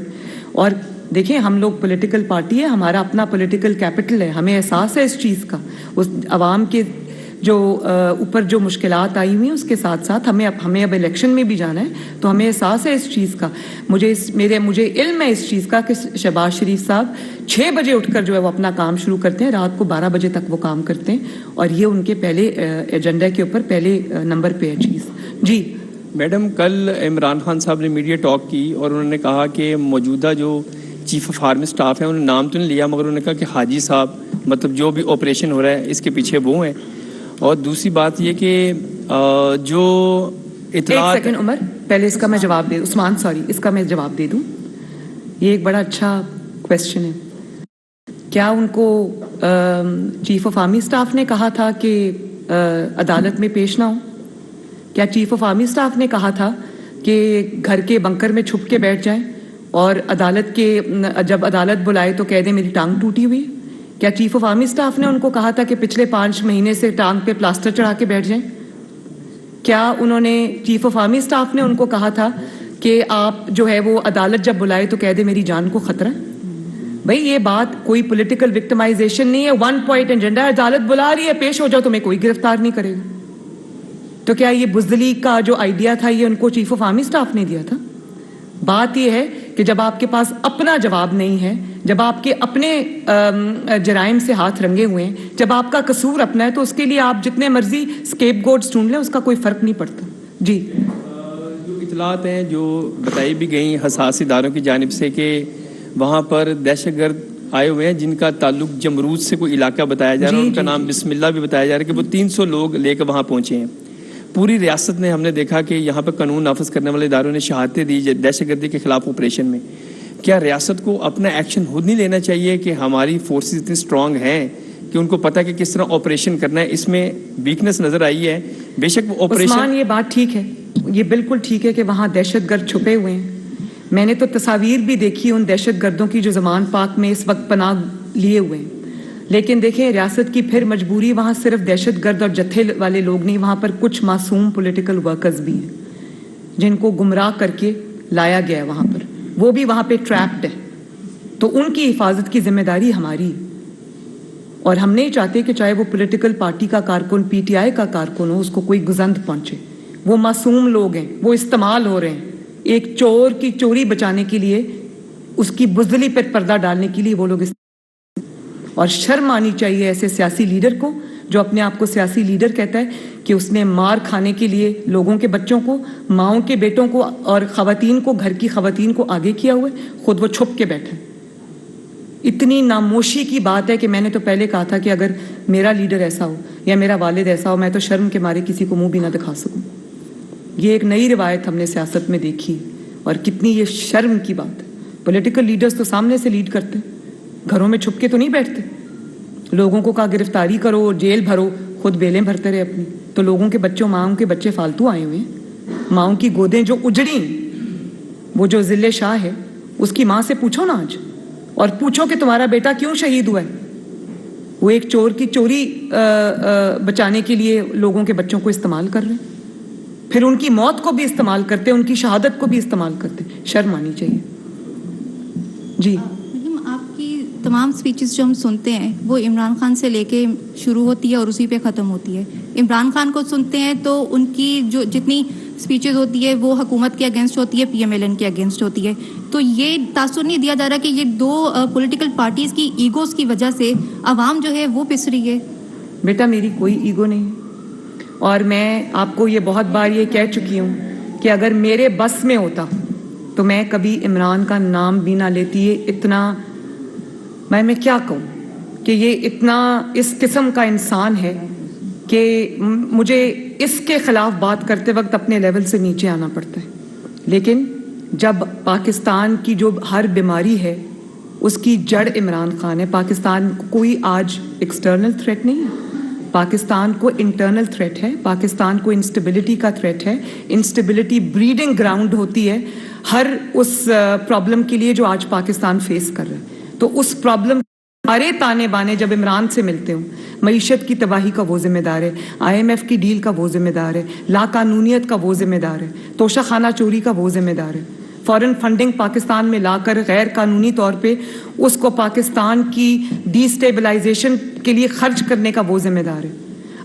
اور دیکھیں, ہم لوگ پولیٹیکل پارٹی ہے, ہمارا اپنا پولیٹیکل کیپٹل ہے, ہمیں احساس ہے اس چیز کا. اس عوام کے جو اوپر جو مشکلات آئی ہوئی ہیں اس کے ساتھ ساتھ ہمیں اب الیکشن میں بھی جانا ہے, تو ہمیں احساس ہے اس چیز کا. مجھے علم ہے اس چیز کا کہ شہباز شریف صاحب 6 بجے اٹھ کر جو ہے وہ اپنا کام شروع کرتے ہیں, رات کو 12 بجے تک وہ کام کرتے ہیں, اور یہ ان کے پہلے ایجنڈا کے اوپر پہلے نمبر پہ ہے چیز. جی میڈم, کل عمران خان صاحب نے میڈیا ٹاک کی اور انہوں نے کہا کہ موجودہ جو چیف آف آرمی سٹاف ہیں, انہوں نے نام تو نہیں لیا, مگر انہوں نے کہا کہ حاجی صاحب مطلب جو بھی آپریشن ہو رہا ہے اس کے پیچھے وہ ہیں. اور دوسری بات یہ کہ جو اطلاعات... ایک سیکنڈ عمر, پہلے اس کا میں جواب دے, عثمان سوری, اس کا میں جواب دے دوں. یہ ایک بڑا اچھا کویسچن ہے. کیا ان کو چیف آف آرمی سٹاف نے کہا تھا کہ عدالت میں پیش نہ ہو؟ کیا چیف آف آرمی سٹاف نے کہا تھا کہ گھر کے بنکر میں چھپ کے بیٹھ جائیں اور جب عدالت بلائے تو کہہ دیں میری ٹانگ ٹوٹی ہوئی؟ کیا چیف آف آرمی سٹاف نے ان کو کہا تھا کہ پچھلے 5 مہینے سے ٹانگ پہ پلاسٹر چڑھا کے بیٹھ جائیں؟ کیا انہوں نے چیف آف آرمی سٹاف نے ان کو کہا تھا کہ آپ جو ہے وہ عدالت جب بلائے تو کہہ دے میری جان کو خطرہ ہے؟ بھائی یہ بات کوئی پولیٹیکل وکٹمائزیشن نہیں ہے, 1 پوائنٹ ایجنڈا. عدالت بلا رہی ہے, پیش ہو جاؤ, تمہیں کوئی گرفتار نہیں کرے گا. تو کیا یہ بزدلی کا جو آئیڈیا تھا یہ ان کو چیف آف آرمی سٹاف نے دیا تھا؟ بات یہ ہے کہ جب آپ کے پاس اپنا جواب نہیں ہے, جب آپ کے اپنے جرائم سے ہاتھ رنگے ہوئے ہیں, جب آپ کا قصور اپنا ہے, تو اس کے لیے آپ جتنے مرضی اسکیپ گوڈز ڈھونڈ لیں, اس کا کوئی فرق نہیں پڑتا. جی جو اطلاعات ہیں جو بتائی بھی گئیں حساس اداروں کی جانب سے کہ وہاں پر دہشت گرد آئے ہوئے ہیں جن کا تعلق جمرود سے کوئی علاقہ بتایا جا رہا ہے, ان کا نام بسم اللہ بھی بتایا جا رہا ہے کہ وہ 300 لوگ لے کر وہاں پہنچے ہیں. پوری ریاست نے ہم نے دیکھا کہ یہاں پر قانون نافذ کرنے والے اداروں نے شہادتیں دی دہشت گردی کے خلاف آپریشن میں. کیا ریاست کو اپنا ایکشن خود نہیں لینا چاہیے کہ ہماری فورسز اتنی اسٹرانگ ہیں کہ ان کو پتہ کہ کس طرح آپریشن کرنا ہے؟ اس میں ویکنس نظر آئی ہے. بے شک وہ آپریشن, عثمان یہ بات ٹھیک ہے, یہ بالکل ٹھیک ہے کہ وہاں دہشت گرد چھپے ہوئے ہیں. میں نے تو تصاویر بھی دیکھی ان دہشت گردوں کی جو زمان پاک میں اس وقت پناہ لیے ہوئے ہیں. لیکن دیکھیں, ریاست کی پھر مجبوری, وہاں صرف دہشت گرد اور جتھے والے لوگ نہیں, وہاں پر کچھ معصوم پولیٹیکل ورکرز بھی ہیں جن کو گمراہ کر کے لایا گیا ہے وہاں پر, وہ بھی وہاں پہ ٹریپڈ ہے. تو ان کی حفاظت کی ذمہ داری ہماری, اور ہم نہیں چاہتے کہ چاہے وہ پولیٹیکل پارٹی کا کارکن, PTI کا کارکن ہو, اس کو کوئی گزند پہنچے. وہ معصوم لوگ ہیں, وہ استعمال ہو رہے ہیں ایک چور کی چوری بچانے کے لیے, اس کی بزدلی پر پردہ ڈالنے کے لیے وہ لوگ. اور شرم آنی چاہیے ایسے سیاسی لیڈر کو جو اپنے آپ کو سیاسی لیڈر کہتا ہے کہ اس نے مار کھانے کے لیے لوگوں کے بچوں کو, ماؤں کے بیٹوں کو اور خواتین کو, گھر کی خواتین کو آگے کیا ہوا ہے, خود وہ چھپ کے بیٹھے. اتنی ناموشی کی بات ہے کہ میں نے تو پہلے کہا تھا کہ اگر میرا لیڈر ایسا ہو یا میرا والد ایسا ہو میں تو شرم کے مارے کسی کو منہ بھی نہ دکھا سکوں. یہ ایک نئی روایت ہم نے سیاست میں دیکھی اور کتنی یہ شرم کی بات ہے. پولیٹیکل لیڈرز تو سامنے سے لیڈ کرتے, گھروں میں چھپ کے تو نہیں بیٹھتے. لوگوں کو کہا گرفتاری کرو, جیل بھرو, خود بیلیں بھرتے رہے اپنی. تو لوگوں کے بچوں, ماؤں کے بچے فالتو آئے ہوئے ہیں. ماؤں کی گودیں جو اجڑیں, وہ جو ذل شاہ ہے اس کی ماں سے پوچھو نا آج, اور پوچھو کہ تمہارا بیٹا کیوں شہید ہوا ہے. وہ ایک چور کی چوری بچانے کے لیے لوگوں کے بچوں کو استعمال کر رہے ہیں, پھر ان کی موت کو بھی استعمال کرتے, ان کی شہادت کو بھی استعمال کرتے. شرم آنی چاہیے. جی آپ کی تمام سپیچز جو ہم سنتے ہیں وہ عمران خان سے لے کے شروع ہوتی ہے اور اسی پہ ختم ہوتی ہے. عمران خان کو سنتے ہیں تو ان کی جو جتنی سپیچز ہوتی ہے وہ حکومت کے اگینسٹ ہوتی ہے, پی ایم ایل این کے اگینسٹ ہوتی ہے. تو یہ تاثر نہیں دیا جا رہا کہ یہ دو پولیٹیکل پارٹیز کی ایگوز کی وجہ سے عوام جو ہے وہ پس رہی ہے؟ بیٹا میری کوئی ایگو نہیں, اور میں آپ کو یہ بہت بار یہ کہہ چکی ہوں کہ اگر میرے بس میں ہوتا تو میں کبھی عمران کا نام بھی نہ لیتی. یہ اتنا, میں کیا کہوں کہ یہ اتنا اس قسم کا انسان ہے کہ مجھے اس کے خلاف بات کرتے وقت اپنے لیول سے نیچے آنا پڑتا ہے. لیکن جب پاکستان کی جو ہر بیماری ہے اس کی جڑ عمران خان ہے. پاکستان کو کوئی آج ایکسٹرنل تھریٹ نہیں ہے, پاکستان کو انٹرنل تھریٹ ہے. پاکستان کو انسٹیبلٹی کا تھریٹ ہے. انسٹیبلٹی بریڈنگ گراؤنڈ ہوتی ہے ہر اس پرابلم کے لیے جو آج پاکستان فیس کر رہا ہے. تو اس پرابلم سارے تانے بانے جب عمران سے ملتے ہوں, معیشت کی تباہی کا وہ ذمہ دار ہے, آئی ایم ایف کی ڈیل کا وہ ذمہ دار ہے, لا قانونیت کا وہ ذمہ دار ہے, توشہ خانہ چوری کا وہ ذمہ دار ہے, فارن فنڈنگ پاکستان میں لا کر غیر قانونی طور پہ اس کو پاکستان کی ڈی سٹیبلائزیشن کے لیے خرچ کرنے کا وہ ذمہ دار ہے.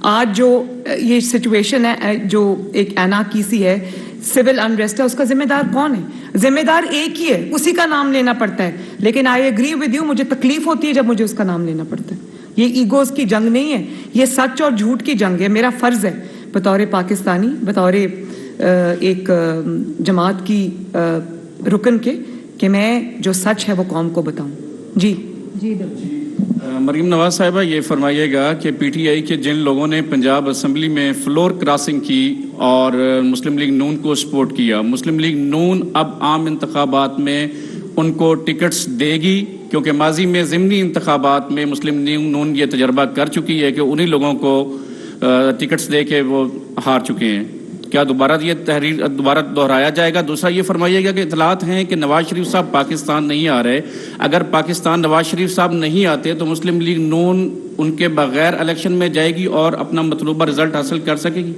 آج جو یہ سچویشن ہے, جو ایک ایناکیسی ہے, سول انریسٹ ہے, اس کا ذمہ دار کون ہے؟ ذمہ دار ایک ہی ہے, اسی کا نام لینا پڑتا ہے. لیکن آئی ایگری ود یو, مجھے تکلیف ہوتی ہے جب مجھے اس کا نام لینا پڑتا ہے. یہ ایگوز کی جنگ نہیں ہے, یہ سچ اور جھوٹ کی جنگ ہے. میرا فرض ہے بطور پاکستانی, بطور ایک جماعت کی رکن کے, کہ میں جو سچ ہے وہ قوم کو بتاؤں. جی مریم نواز صاحبہ, یہ فرمائیے گا کہ پی ٹی آئی کے جن لوگوں نے پنجاب اسمبلی میں فلور کراسنگ کی اور مسلم لیگ نون کو سپورٹ کیا, مسلم لیگ نون اب عام انتخابات میں ان کو ٹکٹس دے گی؟ کیونکہ ماضی میں ضمنی انتخابات میں مسلم لیگ نون یہ تجربہ کر چکی ہے کہ انہی لوگوں کو ٹکٹس دے کے وہ ہار چکے ہیں. کیا دوبارہ یہ تحریر دوبارہ دہرایا جائے گا؟ دوسرا یہ فرمائیے گا کہ اطلاعات ہیں کہ نواز شریف صاحب پاکستان نہیں آ رہے. اگر پاکستان نواز شریف صاحب نہیں آتے تو مسلم لیگ نون ان کے بغیر الیکشن میں جائے گی اور اپنا مطلوبہ رزلٹ حاصل کر سکے گی؟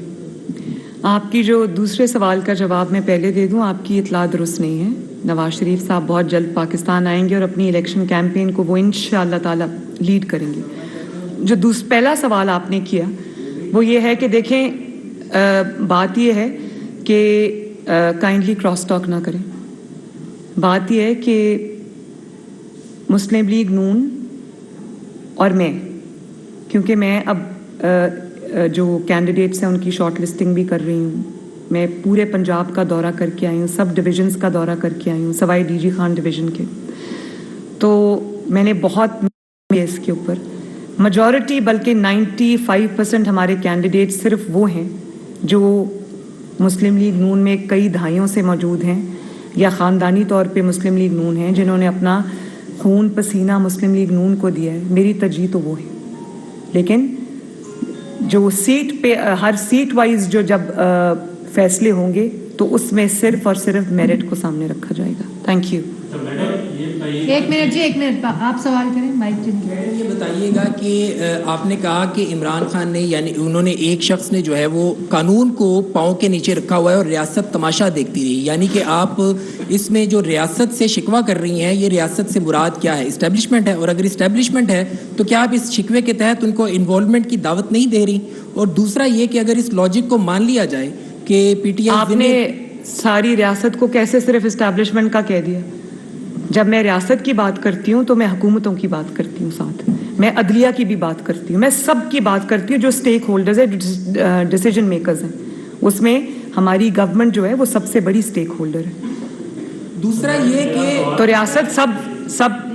آپ کی جو دوسرے سوال کا جواب میں پہلے دے دوں, آپ کی اطلاع درست نہیں ہے. نواز شریف صاحب بہت جلد پاکستان آئیں گے اور اپنی الیکشن کیمپین کو وہ انشاءاللہ تعالی لیڈ کریں گے. جو پہلا سوال آپ نے کیا وہ یہ ہے کہ دیکھیں, بات یہ ہے کہ کائنڈلی کراس ٹاک نہ کریں. بات یہ ہے کہ مسلم لیگ نون اور میں, کیونکہ میں اب جو کینڈیڈیٹس ہیں ان کی شارٹ لسٹنگ بھی کر رہی ہوں, میں پورے پنجاب کا دورہ کر کے آئی ہوں, سب ڈویژنز کا دورہ کر کے آئی ہوں سوائے ڈی جی خان ڈویژن کے. تو میں نے بہت اس کے اوپر میجورٹی, بلکہ 95% ہمارے کینڈیڈیٹ صرف وہ ہیں جو مسلم لیگ نون میں کئی دہائیوں سے موجود ہیں یا خاندانی طور پہ مسلم لیگ نون ہیں, جنہوں نے اپنا خون پسینہ مسلم لیگ نون کو دیا ہے. میری ترجیح تو وہ ہے. لیکن جو سیٹ پہ ہر سیٹ وائز جو جب فیصلے ہوں گے تو اس میں صرف اور صرف میرٹ کو سامنے رکھا جائے گا. Thank you. ایک منٹ جی, ایک منٹ آپ سوال کریں. مائک یہ بتائیے گا کہ آپ نے کہا کہ عمران خان نے, یعنی انہوں نے, ایک شخص نے جو ہے وہ قانون کو پاؤں کے نیچے رکھا ہوا ہے اور ریاست تماشا دیکھتی رہی, یعنی کہ آپ اس میں جو ریاست سے شکوہ کر رہی ہیں, یہ ریاست سے مراد کیا ہے؟ اسٹیبلشمنٹ ہے؟ اور اگر اسٹیبلشمنٹ ہے تو کیا آپ اس شکوے کے تحت ان کو انوالومنٹ کی دعوت نہیں دے رہی؟ اور دوسرا یہ کہ اگر اس لاجک کو مان لیا جائے کہ پی ٹی آئی, آپ نے ساری ریاست کو کیسے صرف اسٹیبلشمنٹ کا کہہ دیا؟ جب میں ریاست کی بات کرتی ہوں تو میں حکومتوں کی بات کرتی ہوں, ساتھ میں عدلیہ کی بھی بات کرتی ہوں, میں سب کی بات کرتی ہوں جو اسٹیک ہولڈرز ہیں, ڈیسیجن میکرز ہیں. اس میں ہماری گورنمنٹ جو ہے وہ سب سے بڑی اسٹیک ہولڈر ہے. دوسرا یہ کہ تو ریاست سب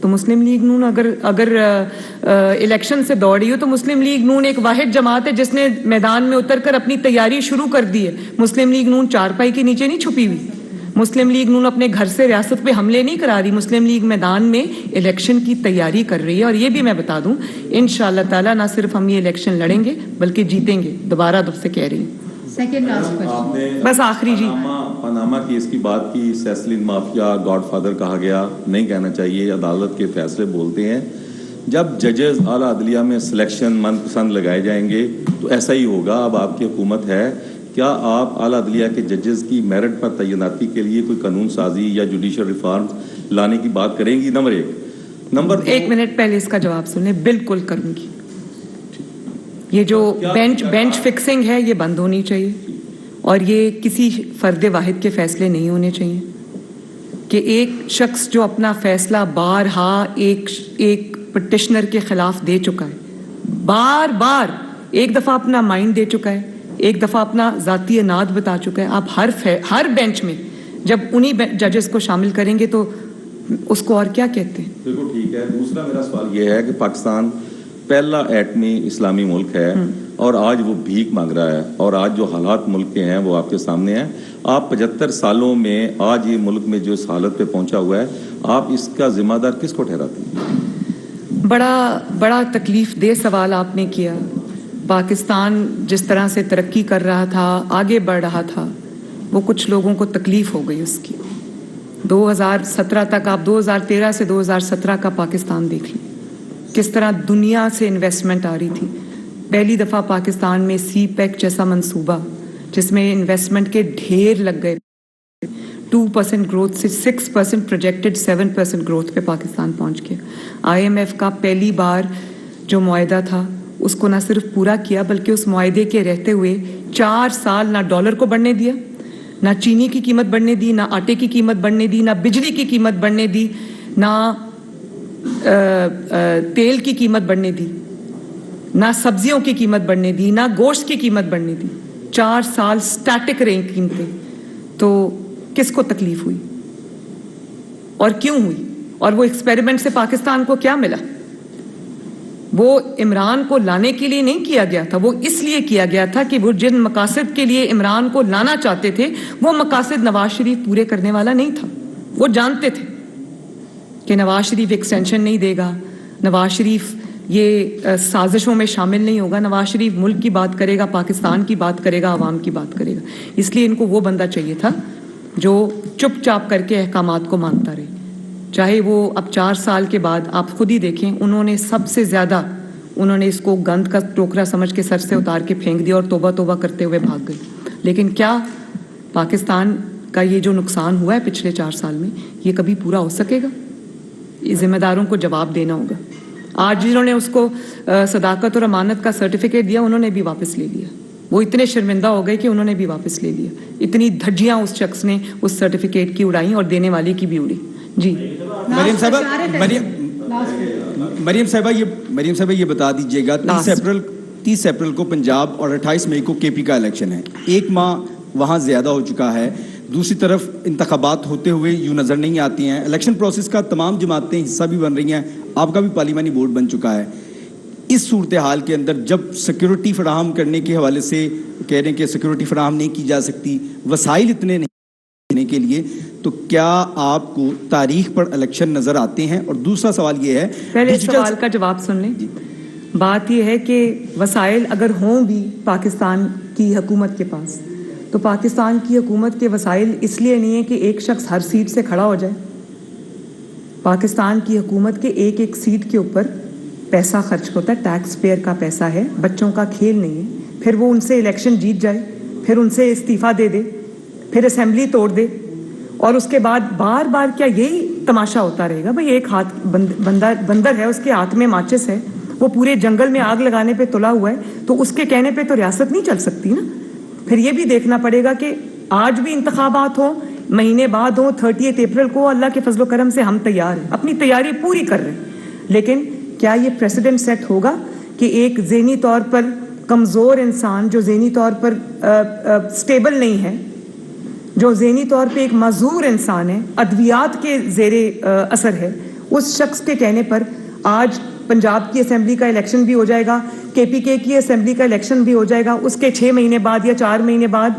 تو مسلم لیگ نون اگر الیکشن سے دوڑ رہی ہو تو مسلم لیگ نون ایک واحد جماعت ہے جس نے میدان میں اتر کر اپنی تیاری شروع کر دی ہے. مسلم لیگ نون چارپائی کے نیچے نہیں چھپی ہوئی. مسلم لیگ نون اپنے گھر سے ریاست پہ حملے نہیں کرا رہی. مسلم لیگ میدان میں الیکشن کی تیاری کر رہی ہے. اور یہ بھی میں بتا دوں انشاءاللہ تعالیٰ نہ صرف ہم یہ الیکشن لڑیں گے بلکہ جیتیں گے. دوبارہ دب سے کہہ رہی ہوں. بس آخری جی پاناما کیس کی بات کی. سیسلین مافیا گاڈ فادر کہا گیا, نہیں کہنا چاہیے. عدالت کے فیصلے بولتے ہیں. جب ججز اعلیٰ عدلیہ میں سلیکشن من پسند لگائے جائیں گے تو ایسا ہی ہوگا. اب آپ کی حکومت ہے, کیا آپ اعلیٰ عدلیہ کے ججز کی میرٹ پر تعیناتی کے لیے کوئی قانون سازی یا جوڈیشل ریفارمز لانے کی بات کریں گی؟ نمبر 1. نمبر 2, 1 منٹ پہلے اس کا جواب سنیں. بالکل کروں گی. یہ جو بینچ فکسنگ ہے یہ بند ہونی چاہیے اور یہ کسی فرد واحد کے فیصلے نہیں ہونے چاہیے کہ ایک شخص جو اپنا فیصلہ بارہا ایک پٹیشنر کے خلاف دے چکا ہے, بار ایک دفعہ اپنا مائنڈ دے چکا ہے, ایک دفعہ اپنا ذاتی اناد بتا چکا ہے. آپ ہر بینچ میں جب انہی ججز کو شامل کریں گے تو اس کو اور کیا کہتے ہیں؟ بالکل ٹھیک ہے. دوسرا میرا سوال یہ ہے کہ پاکستان پہلا ایٹمی اسلامی ملک ہے اور آج وہ بھیک مانگ رہا ہے, اور آج جو حالات ملک کے ہیں وہ آپ کے سامنے ہیں. آپ 75 سالوں میں آج یہ ملک میں جو اس حالت پہ پہنچا ہوا ہے, آپ اس کا ذمہ دار کس کو ٹھہراتے ہیں؟ بڑا تکلیف دہ سوال آپ نے کیا. پاکستان جس طرح سے ترقی کر رہا تھا, آگے بڑھ رہا تھا, وہ کچھ لوگوں کو تکلیف ہو گئی اس کی. 2017 تک آپ 2013 سے 2017 کا پاکستان دیکھ لیں, کس طرح دنیا سے انویسٹمنٹ آ رہی تھی. پہلی دفعہ پاکستان میں سی پیک جیسا منصوبہ جس میں انویسٹمنٹ کے ڈھیر لگ گئے, 2% گروتھ سے 6% پروجیکٹڈ 7% گروتھ پہ پاکستان پہنچ گیا. IMF کا پہلی بار جو معاہدہ تھا اس کو نہ صرف پورا کیا بلکہ اس معاہدے کے رہتے ہوئے 4 سال نہ ڈالر کو بڑھنے دیا, نہ چینی کی قیمت بڑھنے دی, نہ آٹے کی قیمت بڑھنے دی, نہ بجلی کی قیمت بڑھنے دی, نہ تیل کی قیمت بڑھنے دی, نہ سبزیوں کی قیمت بڑھنے دی, نہ گوشت کی قیمت بڑھنے دی. 4 سال سٹیٹک رہیں قیمتیں. تو کس کو تکلیف ہوئی اور کیوں ہوئی؟ اور وہ ایکسپیریمنٹ سے پاکستان کو کیا ملا؟ وہ عمران کو لانے کے لیے نہیں کیا گیا تھا, وہ اس لیے کیا گیا تھا کہ وہ جن مقاصد کے لیے عمران کو لانا چاہتے تھے وہ مقاصد نواز شریف پورے کرنے والا نہیں تھا. وہ جانتے تھے کہ نواز شریف ایکسٹینشن نہیں دے گا, نواز شریف یہ سازشوں میں شامل نہیں ہوگا, نواز شریف ملک کی بات کرے گا, پاکستان کی بات کرے گا, عوام کی بات کرے گا. اس لیے ان کو وہ بندہ چاہیے تھا جو چپ چاپ کر کے احکامات کو مانتا رہے. چاہے وہ اب 4 سال کے بعد آپ خود ہی دیکھیں, انہوں نے سب سے زیادہ اس کو گند کا ٹوکرا سمجھ کے سر سے اتار کے پھینک دیا اور توبہ توبہ کرتے ہوئے بھاگ گئے. لیکن کیا پاکستان کا یہ جو نقصان ہوا ہے پچھلے 4 سال میں یہ کبھی پورا ہو سکے گا؟ یہ ذمہ داروں کو جواب دینا ہوگا. آج جنہوں نے اس کو صداقت اور امانت کا سرٹیفکیٹ دیا انہوں نے بھی واپس لے لیا. وہ اتنے شرمندہ ہو گئے کہ انہوں نے بھی واپس لے لیا. اتنی دھجیاں اس شخص نے اس سرٹیفکیٹ کی اڑائیں اور دینے والے کی بھی اڑی. جی مریم صاحبہ یہ بتا دیجیے گا 30 اپریل کو پنجاب اور 28 مئی کو KP کا الیکشن ہے. 1 ماہ وہاں زیادہ ہو چکا ہے. دوسری طرف انتخابات ہوتے ہوئے یوں نظر نہیں آتی ہیں. الیکشن پروسیس کا تمام جماعتیں حصہ بھی بن رہی ہیں, آپ کا بھی پارلیمانی بورڈ بن چکا ہے. اس صورتحال کے اندر جب سیکیورٹی فراہم کرنے کے حوالے سے کہہ رہے ہیں کہ سیکیورٹی فراہم نہیں کی جا سکتی, وسائل اتنے نہیں دینے کے لیے, تو کیا آپ کو تاریخ پر الیکشن نظر آتے ہیں؟ اور دوسرا سوال یہ ہے, پہلے اس سوال کا جواب سن لیں. بات یہ ہے کہ وسائل اگر ہوں بھی پاکستان کی حکومت کے پاس, تو پاکستان کی حکومت کے وسائل اس لیے نہیں ہے کہ ایک شخص ہر سیٹ سے کھڑا ہو جائے. پاکستان کی حکومت کے ایک سیٹ کے اوپر پیسہ خرچ ہوتا ہے, ٹیکس پیئر کا پیسہ ہے, بچوں کا کھیل نہیں ہے. پھر وہ ان سے الیکشن جیت جائے, پھر ان سے استعفیٰ دے دے, پھر اسمبلی توڑ دے, اور اس کے بعد بار بار کیا یہی تماشا ہوتا رہے گا؟ بھئی ایک ہاتھ بندر ہے, اس کے ہاتھ میں ماچس ہے, وہ پورے جنگل میں آگ لگانے پہ تلا ہوا ہے, تو اس کے کہنے پہ تو ریاست نہیں چل سکتی نا. پھر یہ بھی دیکھنا پڑے گا کہ آج بھی انتخابات ہوں, مہینے بعد ہوں, 30 اپریل کو, اللہ کے فضل و کرم سے ہم تیار ہیں, اپنی تیاری پوری کر رہے ہیں. لیکن کیا یہ پریسیڈنٹ سیٹ ہوگا کہ ایک ذہنی طور پر کمزور انسان جو ذہنی طور پر سٹیبل نہیں ہے, جو ذہنی طور پہ ایک معذور انسان ہے, ادویات کے زیر اثر ہے, اس شخص کے کہنے پر آج پنجاب کی اسمبلی کا الیکشن بھی ہو جائے گا, KPK کی اسمبلی کا الیکشن بھی ہو جائے گا, اس کے 6 مہینے بعد یا 4 مہینے بعد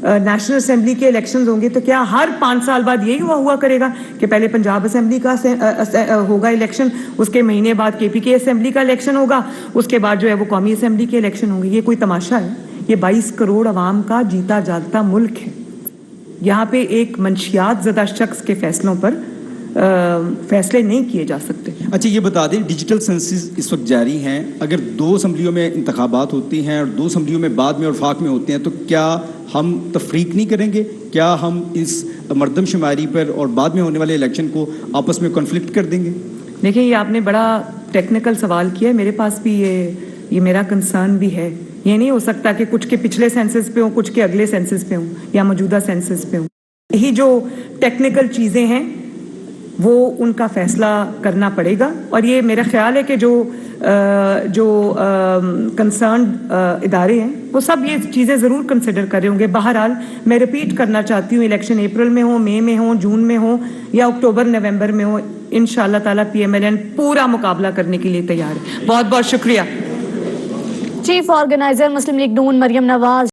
نیشنل اسمبلی کے الیکشنز ہوں گے. تو کیا ہر 5 سال بعد یہی ہوا کرے گا کہ پہلے پنجاب اسمبلی کا ہوگا الیکشن, اس کے مہینے بعد KPK اسمبلی کا الیکشن ہوگا, اس کے بعد جو ہے وہ قومی اسمبلی کے الیکشن ہوں گے؟ یہ کوئی تماشا ہے؟ یہ 22 کروڑ عوام کا جیتا جاگتا ملک ہے. یہاں پہ ایک منشیات زدہ شخص کے فیصلوں پر فیصلے نہیں کیے جا سکتے. اچھا یہ بتا دیں, ڈیجیٹل سینسز اس وقت جاری ہیں, اگر 2 اسمبلیوں میں انتخابات ہوتی ہیں اور 2 اسمبلیوں میں بعد میں اور وفاق میں ہوتے ہیں, تو کیا ہم تفریق نہیں کریں گے؟ کیا ہم اس مردم شماری پر اور بعد میں ہونے والے الیکشن کو آپس میں کنفلکٹ کر دیں گے؟ دیکھیں, یہ آپ نے بڑا ٹیکنیکل سوال کیا ہے. میرے پاس بھی یہ میرا کنسرن بھی ہے. یہ نہیں ہو سکتا کہ کچھ کے پچھلے سینسس پہ ہوں, کچھ کے اگلے سینسس پہ ہوں یا موجودہ سینسس پہ ہوں. یہی جو ٹیکنیکل چیزیں ہیں وہ ان کا فیصلہ کرنا پڑے گا, اور یہ میرا خیال ہے کہ جو کنسرنڈ ادارے ہیں وہ سب یہ چیزیں ضرور کنسیڈر کر رہے ہوں گے. بہرحال میں ریپیٹ کرنا چاہتی ہوں, الیکشن اپریل میں ہوں, مئی میں ہوں, جون میں ہوں یا اکتوبر نومبر میں ہوں, انشاءاللہ تعالیٰ PMLN پورا مقابلہ کرنے کے لیے تیار ہے. بہت بہت شکریہ. چیف آرگنائزر مسلم لیگ نون مریم نواز